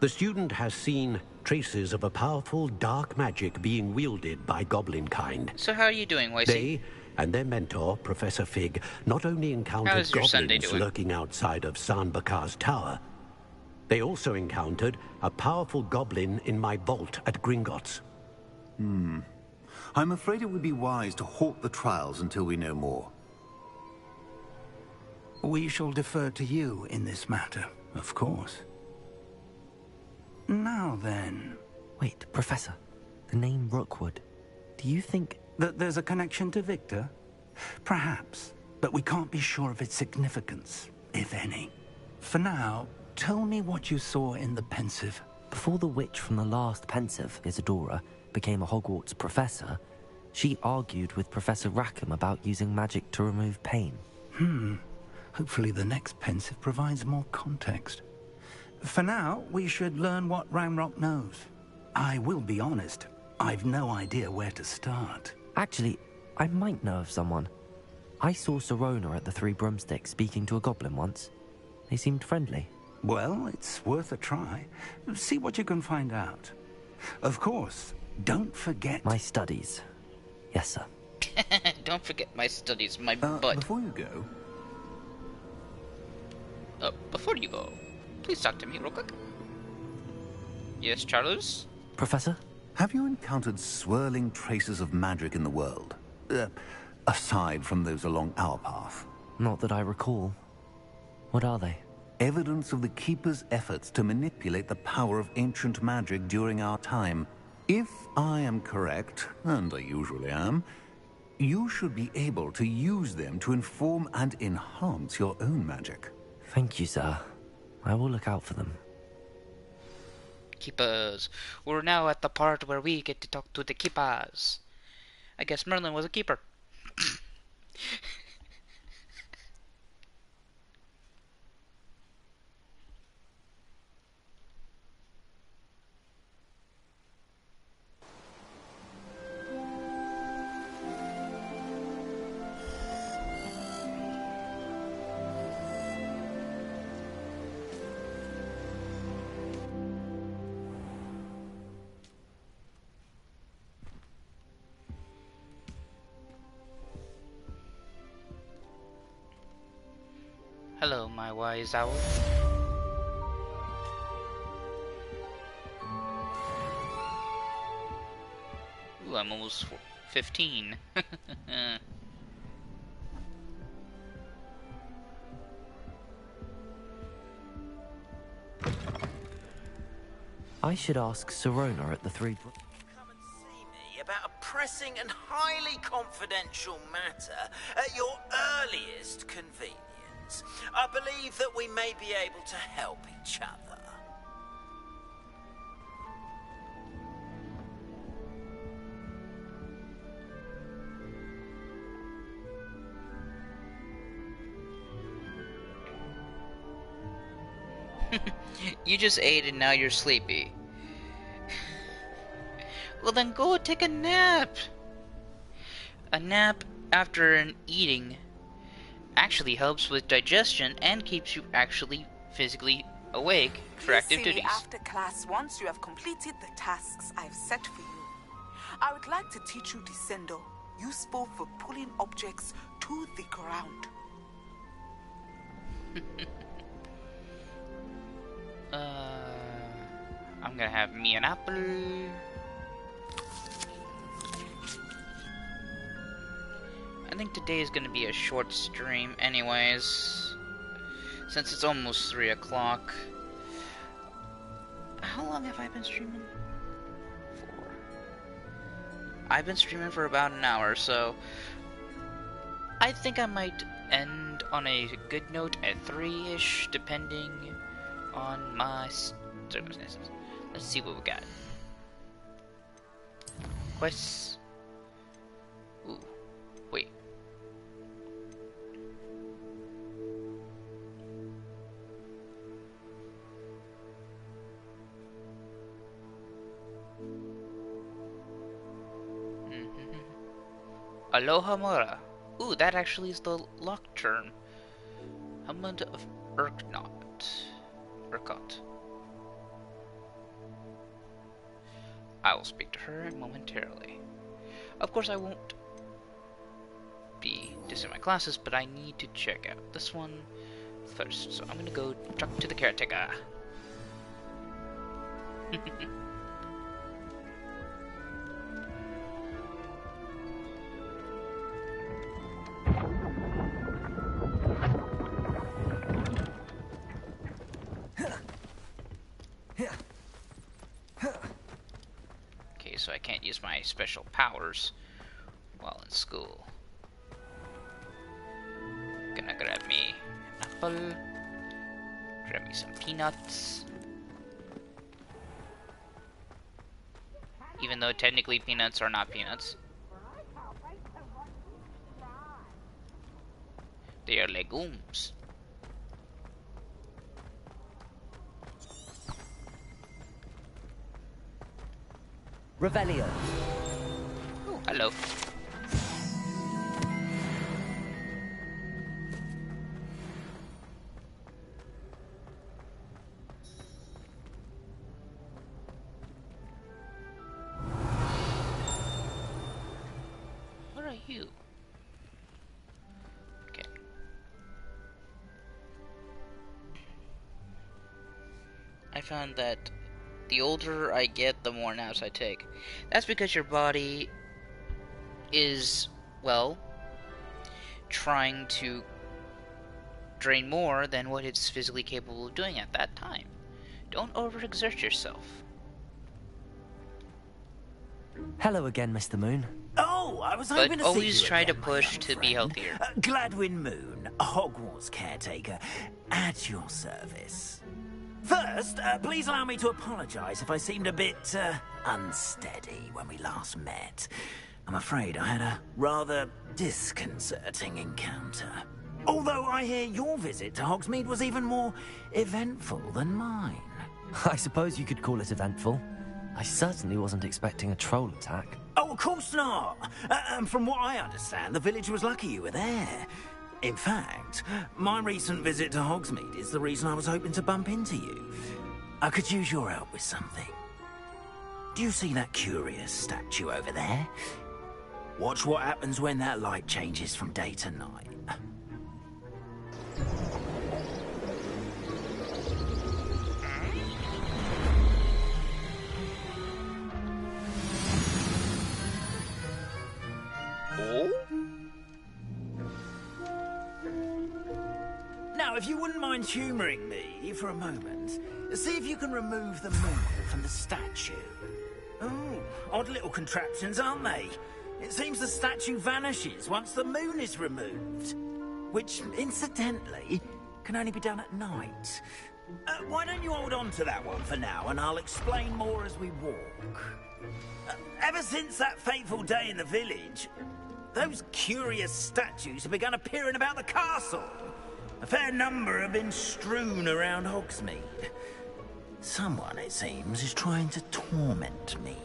The student has seen traces of a powerful dark magic being wielded by goblin kind. So how are you doing, Weissy? They and their mentor, Professor Fig, not only encountered goblins lurking outside of Sanbakar's tower, they also encountered a powerful goblin in my vault at Gringotts. I'm afraid it would be wise to halt the trials until we know more. We shall defer to you in this matter, of course. Now then... Wait, Professor. The name Rookwood. Do you think... that there's a connection to Victor? Perhaps, but we can't be sure of its significance, if any. For now, tell me what you saw in the Pensive. Before the witch from the last Pensive, Isadora, became a Hogwarts professor, she argued with Professor Rackham about using magic to remove pain. Hopefully the next Pensive provides more context. For now, we should learn what Ranrock knows. I will be honest, I've no idea where to start. Actually, I might know of someone. I saw Sirona at the Three Broomsticks speaking to a goblin once. They seemed friendly. Well, it's worth a try. See what you can find out. Of course, don't forget... my studies. Yes, sir. Don't forget my studies, my butt. Before you go... before you go, please talk to me real quick. Yes, Charles? Professor? Have you encountered swirling traces of magic in the world? Aside from those along our path? Not that I recall. What are they? Evidence of the Keeper's efforts to manipulate the power of ancient magic during our time. If I am correct, and I usually am, you should be able to use them to inform and enhance your own magic. Thank you, sir. I will look out for them. Keepers. We're now at the part where we get to talk to the keepers. I guess Merlin was a keeper. Hello, my wise owl. Ooh, I'm almost 15. I should ask Sirona at the Three... Come and see me about a pressing and highly confidential matter at your earliest convenience. I believe that we may be able to help each other. You just ate and now you're sleepy. Well then go take a nap. A nap after an eating actually helps with digestion and keeps you actually physically awake for active Please see me duties. after class once you have completed the tasks I've set for you. I would like to teach you Descendo, useful for pulling objects to the ground. I'm gonna have me an apple. I think today is gonna be a short stream anyways, since it's almost 3 o'clock. How long have I been streaming? 4. I've been streaming for about an hour, so I think I might end on a good note at 3-ish, depending on my circumstances. Let's see what we got. Quests. Ooh, wait. Aloha Mora. Ooh, that actually is the lock term. Helmut of Urkot. I will speak to her momentarily. Of course, I won't be dissing my classes, but I need to check out this one first. So I'm gonna go talk to the caretaker. Okay, so I can't use my special powers while in school. Gonna grab me an apple, grab me some peanuts. Even though technically peanuts are not peanuts. They are legumes. Revelio. Oh, hello. What are you? Okay. I found that the older I get, the more naps I take. That's because your body is, well, trying to drain more than what it's physically capable of doing at that time. Don't overexert yourself. Hello again, Mr. Moon. Oh, I was hoping to see you. But always try again, to push to be healthier. Gladwin Moon, Hogwarts caretaker, at your service. First, please allow me to apologize if I seemed a bit, unsteady when we last met. I'm afraid I had a rather disconcerting encounter. Although I hear your visit to Hogsmeade was even more eventful than mine. I suppose you could call it eventful. I certainly wasn't expecting a troll attack. Oh, of course not. And from what I understand, the village was lucky you were there. In fact, my recent visit to Hogsmeade is the reason I was hoping to bump into you. I could use your help with something. Do you see that curious statue over there? Watch what happens when that light changes from day to night. Oh? Now, if you wouldn't mind humouring me for a moment, see if you can remove the moon from the statue. Oh, odd little contraptions, aren't they? It seems the statue vanishes once the moon is removed. Which, incidentally, can only be done at night. Why don't you hold on to that one for now, and I'll explain more as we walk. Ever since that fateful day in the village, those curious statues have begun appearing about the castle. A fair number have been strewn around Hogsmeade. Someone, it seems, is trying to torment me.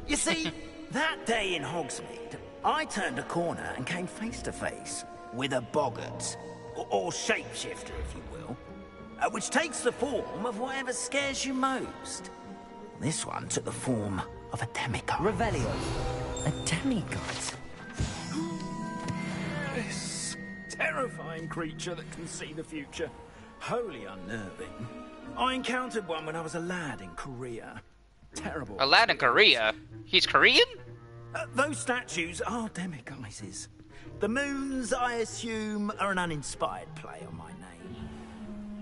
You see, that day in Hogsmeade, I turned a corner and came face to face with a boggart, or shapeshifter, if you will, which takes the form of whatever scares you most. This one took the form of a demigod. Revelio. A demigod? This terrifying creature that can see the future. wholly unnerving. I encountered one when I was a lad in Korea. Terrible. A lad in Korea? He's Korean? Those statues are demiguises. The moons, I assume, are an uninspired play on my name.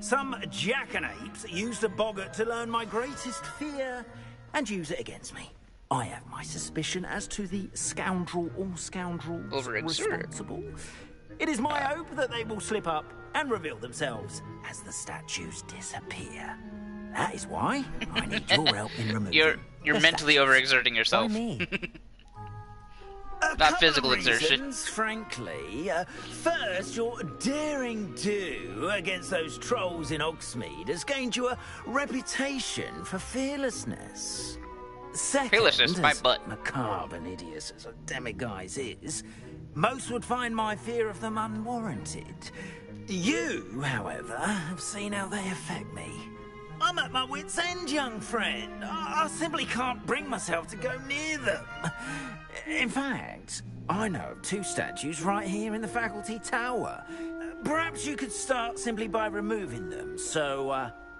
Some jackanapes used a boggart to learn my greatest fear and use it against me. I have my suspicion as to the scoundrel or scoundrels responsible. It is my hope that they will slip up and reveal themselves as the statues disappear. That is why I need your help in removing You're mentally overexerting yourself. Not physical exertion. Frankly. First, your daring do against those trolls in Hogsmeade has gained you a reputation for fearlessness. Second, fearlessness, my butt. Macabre and hideous as a demiguise is, most would find my fear of them unwarranted. You, however, have seen how they affect me. I'm at my wit's end, young friend. I simply can't bring myself to go near them. In fact, I know of 2 statues right here in the faculty tower. Perhaps you could start simply by removing them, so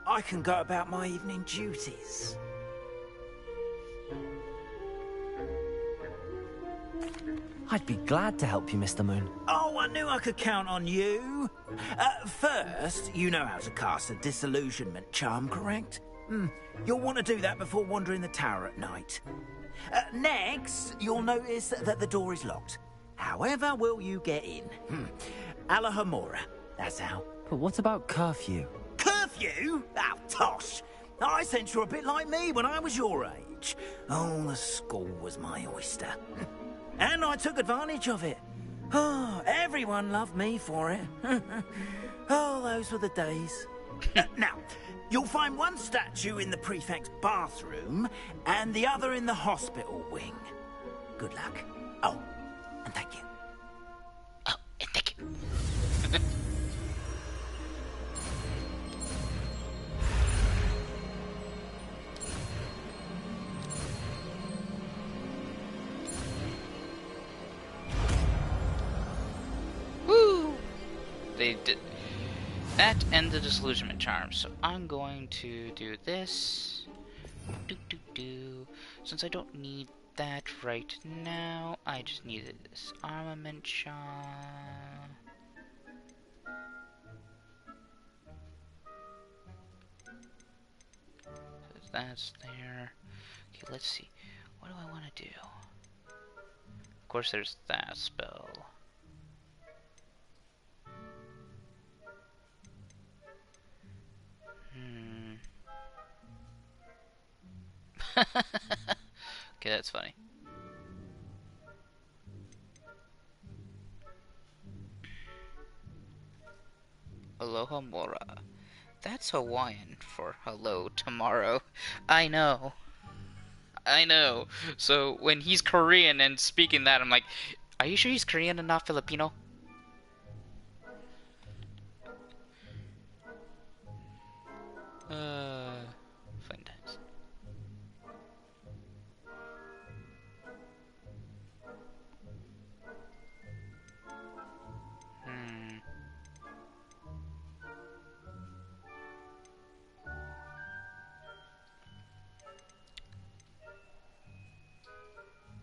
I can go about my evening duties. I'd be glad to help you, Mr. Moon. Oh, I knew I could count on you. First, you know how to cast a disillusionment charm, correct? You'll want to do that before wandering the tower at night. Next, you'll notice that the door is locked. However will you get in? Alahomora, that's how. But what about curfew? Curfew? Oh, tosh. I sense you're a bit like me when I was your age. Oh, the school was my oyster. And I took advantage of it. Oh, everyone loved me for it. Oh, those were the days. Now, you'll find one statue in the prefect's bathroom and the other in the hospital wing. Good luck. Oh, and thank you. Oh, and thank you. Woo! They did that and the disillusionment charm. So I'm going to do this. Since I don't need that right now, I just needed this armament charm. So that's there. Okay, let's see. What do I want to do? Of course, there's that spell. Okay, that's funny. Aloha Mora. That's Hawaiian for hello tomorrow. I know. I know. So when he's Korean and speaking that, I'm like, are you sure he's Korean and not Filipino? Fun times.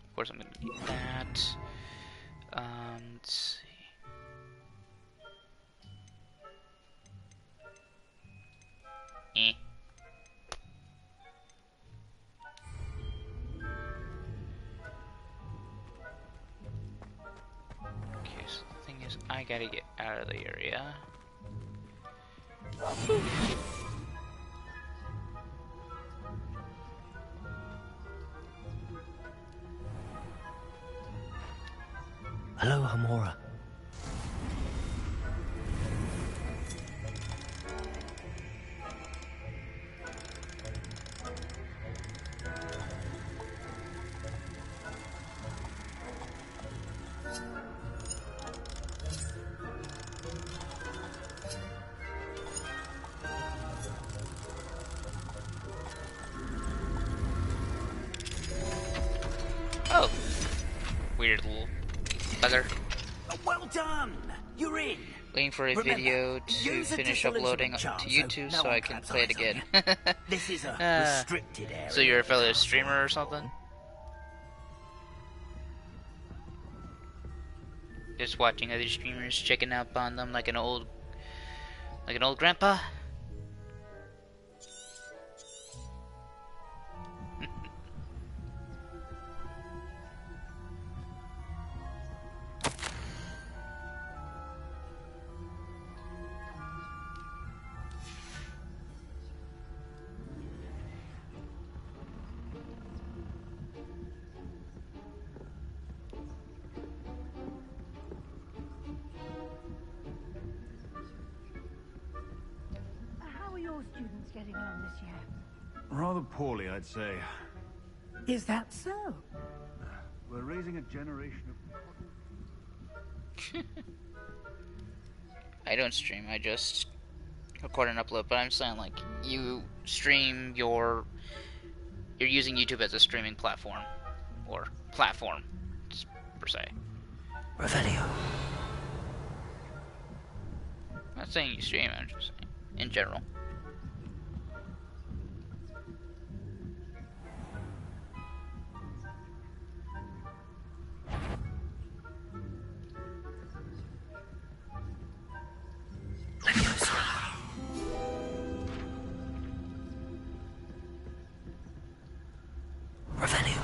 Of course I'm gonna need that. Let's see. Okay, so the thing is, I gotta get out of the area. Hello, Hamora. Oh, weird little bugger. Well done! You're in. Waiting for a video to finish uploading to YouTube so I can play it again. This is a restricted area. So you're a fellow streamer or something? Just watching other streamers, checking up on them like an old grandpa? How are your students getting along this year? Rather poorly, I'd say. Is that so? We're raising a generation of... I don't stream, I just record and upload, but I'm saying, like, you stream you're using YouTube as a streaming platform. Or platform, per se. Revelio. I'm not saying you stream, I'm just saying, in general. Revelio.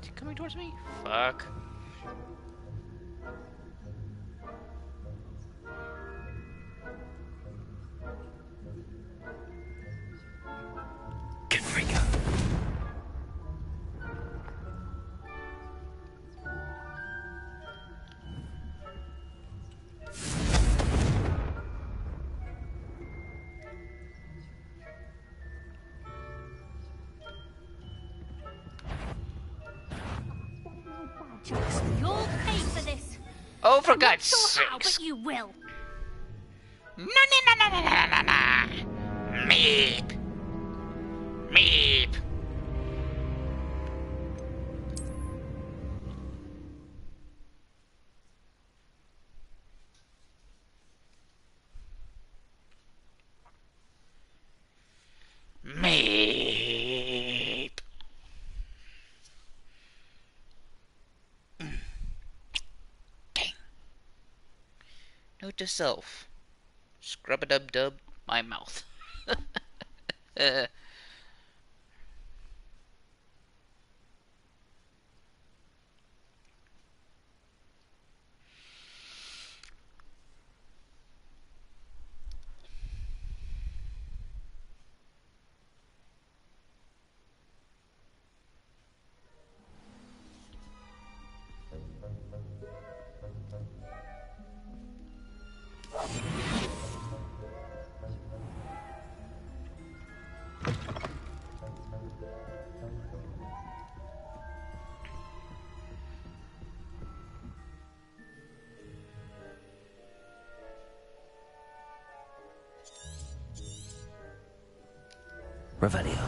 Is he coming towards me? Fuck. Confringo. You'll pay for this. Oh, for I'm not God's sure how, sakes. but you will. Meep. Meep. Meep. Dang. Note to self. Scrub-a-dub-dub my mouth. Revelio.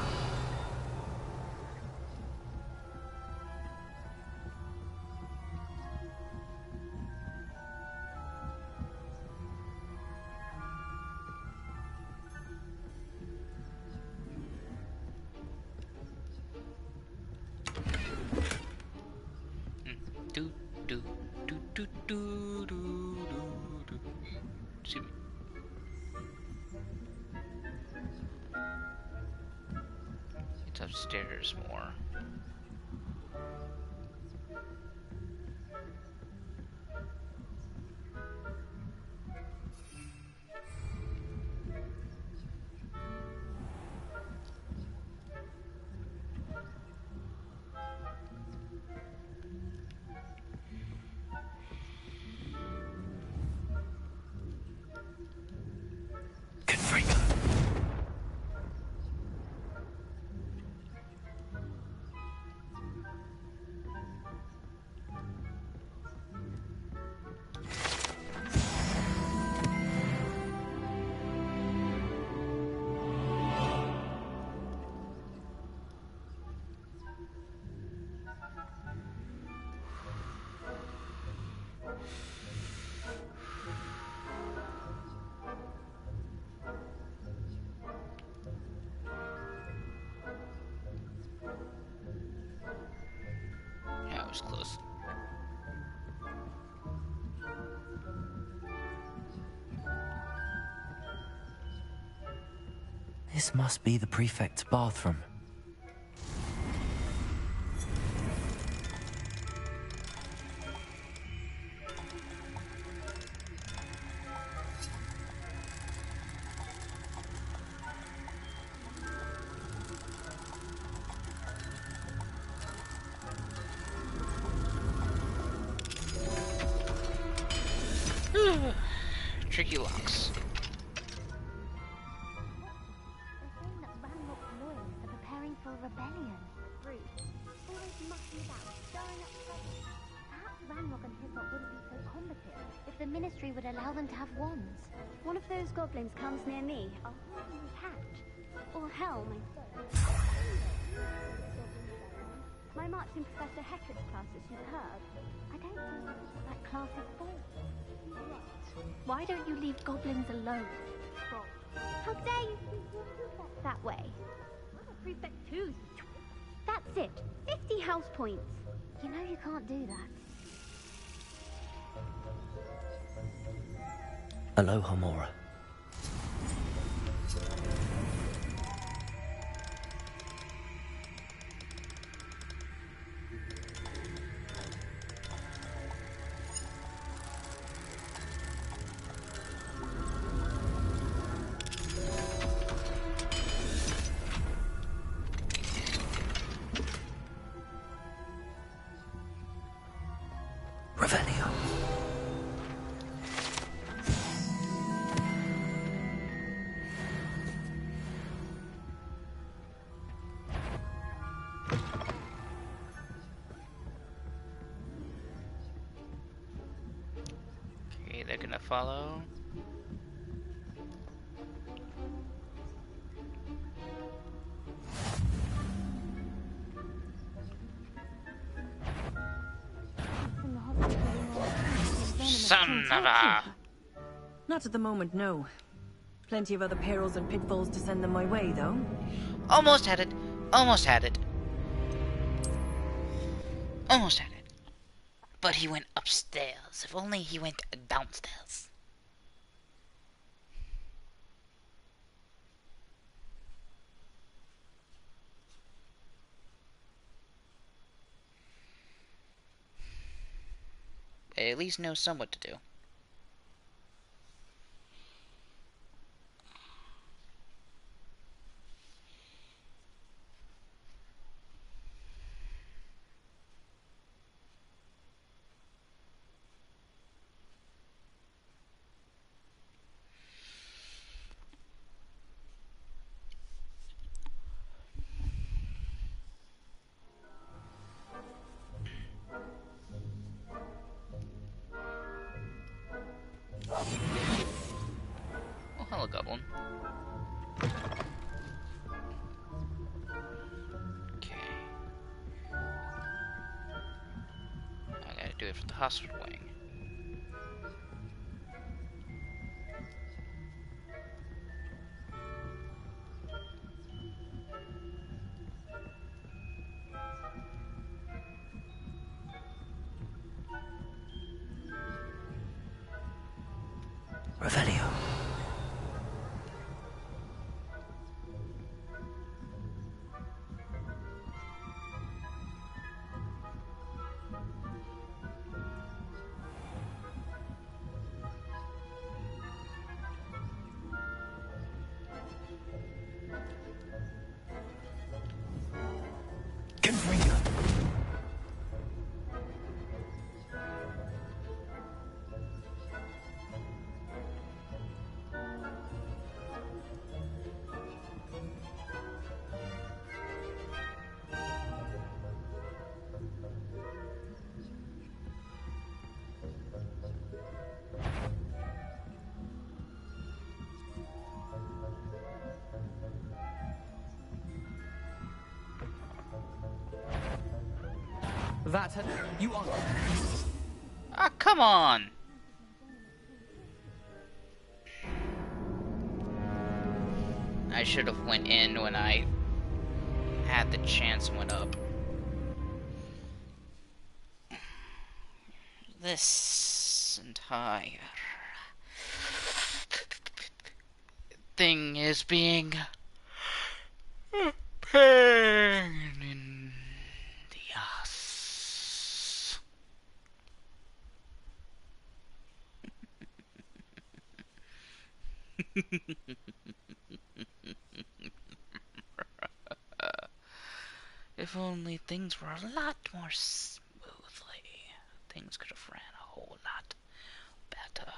Do do do do do do do. See me. It's upstairs more. This must be the prefect's bathroom. Tricky locks. Preparing for a rebellion. Rude. Always mucking about, stirring up trouble. Perhaps Ranrock and his lot wouldn't be so combative if the Ministry would allow them to have wands. One of those goblins comes near me, I'll hold him his hat. Or helm instead. My marching Professor Hecat's class is superb. I don't see what that class is for. Why don't you leave goblins alone? How dare you speak to your prefect that way? I'm a prefect too. That's it. 50 house points. You know you can't do that. Aloha, Mora. Revelio. Okay, they're gonna follow. Son of a... Not at the moment, no. Plenty of other perils and pitfalls to send them my way, though. Almost had it. Almost had it. Almost had it. But he went upstairs. If only he went downstairs. They at least know somewhat to do. Oh, hello, Goblin. Okay. I gotta do it for the hospital wing. Revelio. Confringo. That you are. Ah, come on! I should have went in when I had the chance and went up. This entire thing is being Pain in the ass. If only things were a lot more smoothly, things could have ran a whole lot better.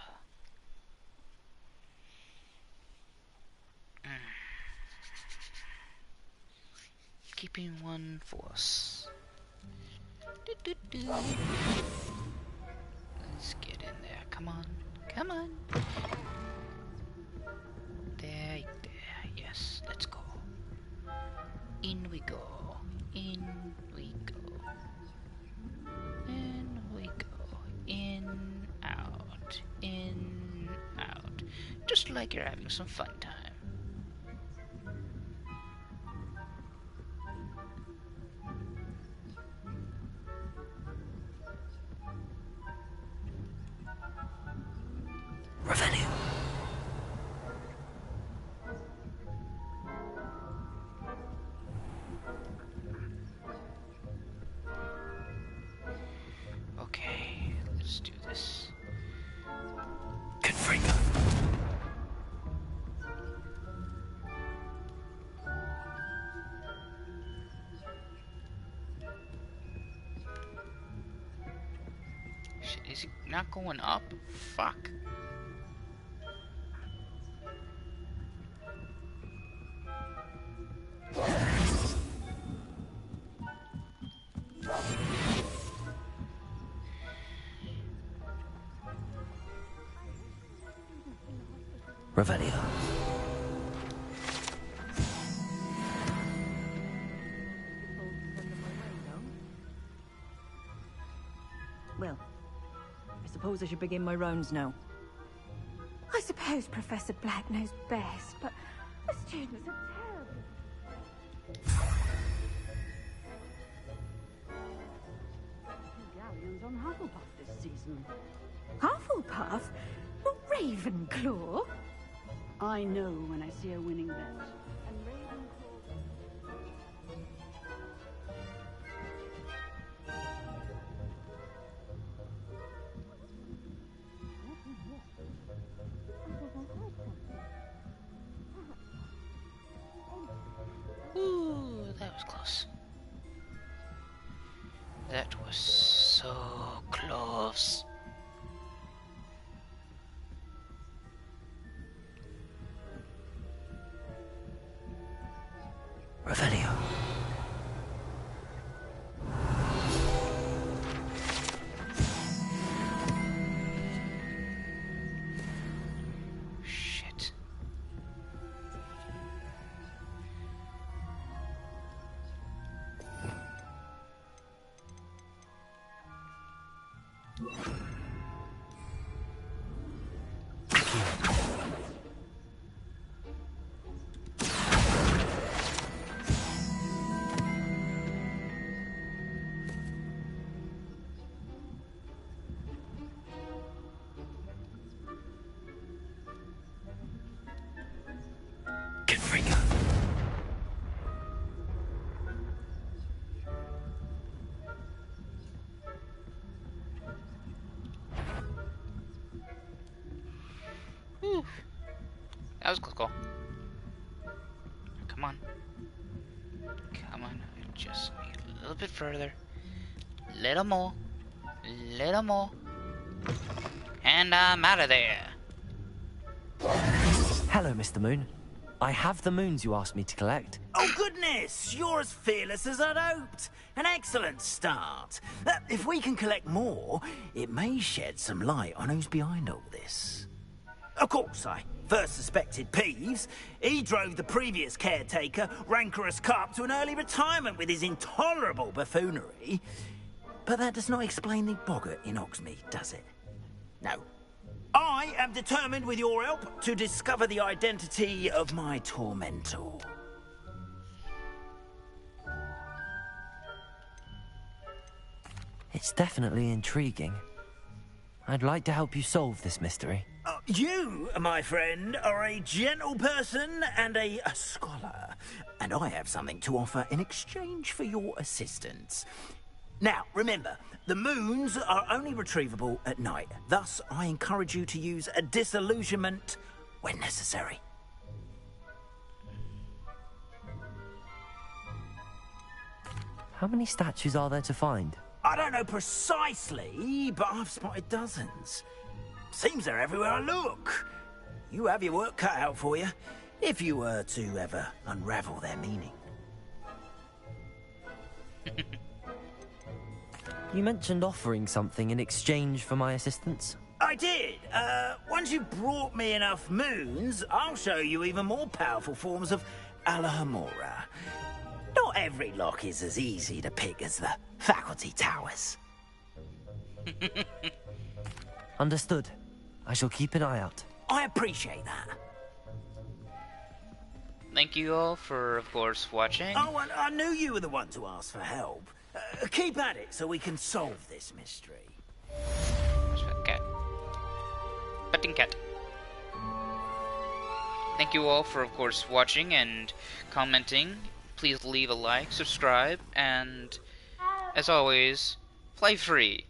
Keeping one force. Let's get in there. Come on. Come on. There. Yes, let's go. In we go. In we go. In we go. In, out. In, out. Just like you're having some fun time. Revelio. Okay, let's do this. Confringo. Shit, is he not going up? Fuck. Revelio. Well, I suppose I should begin my rounds now. I suppose Professor Black knows best, but the students are terrible. Galleons on Hufflepuff this season. Hufflepuff? Not Ravenclaw? I know when I see a winning bet. And Ravenclaw... Ooh, that was close. That was so close. Revelio. Shit. Confringo. That was a close call. Come on. Come on. I just need a little bit further. Little more. Little more. And I'm out of there. Hello, Mr. Moon. I have the moons you asked me to collect. Oh, goodness! You're as fearless as I'd hoped. An excellent start. If we can collect more, it may shed some light on who's behind all this. Of course, I first suspected Peeves. He drove the previous caretaker, Rancorous Carp, to an early retirement with his intolerable buffoonery. But that does not explain the boggart in Hogsmeade, does it? No. I am determined, with your help, to discover the identity of my tormentor. It's definitely intriguing. I'd like to help you solve this mystery. You, my friend, are a gentle person and a scholar. and I have something to offer in exchange for your assistance. Now, remember, the moons are only retrievable at night. Thus, I encourage you to use a disillusionment when necessary. How many statues are there to find? I don't know precisely, but I've spotted dozens. Seems they're everywhere I look. You have your work cut out for you, if you were to ever unravel their meaning. You mentioned offering something in exchange for my assistance? I did. Once you've brought me enough moons, I'll show you even more powerful forms of Alahamora. Not every lock is as easy to pick as the faculty towers. Understood. I shall keep an eye out. I appreciate that. Thank you all for, of course, watching. Oh, and I knew you were the one to ask for help. Keep at it so we can solve this mystery. Where's that cat? Petting cat. Thank you all for, of course, watching and commenting. Please leave a like, subscribe, and, as always, play free.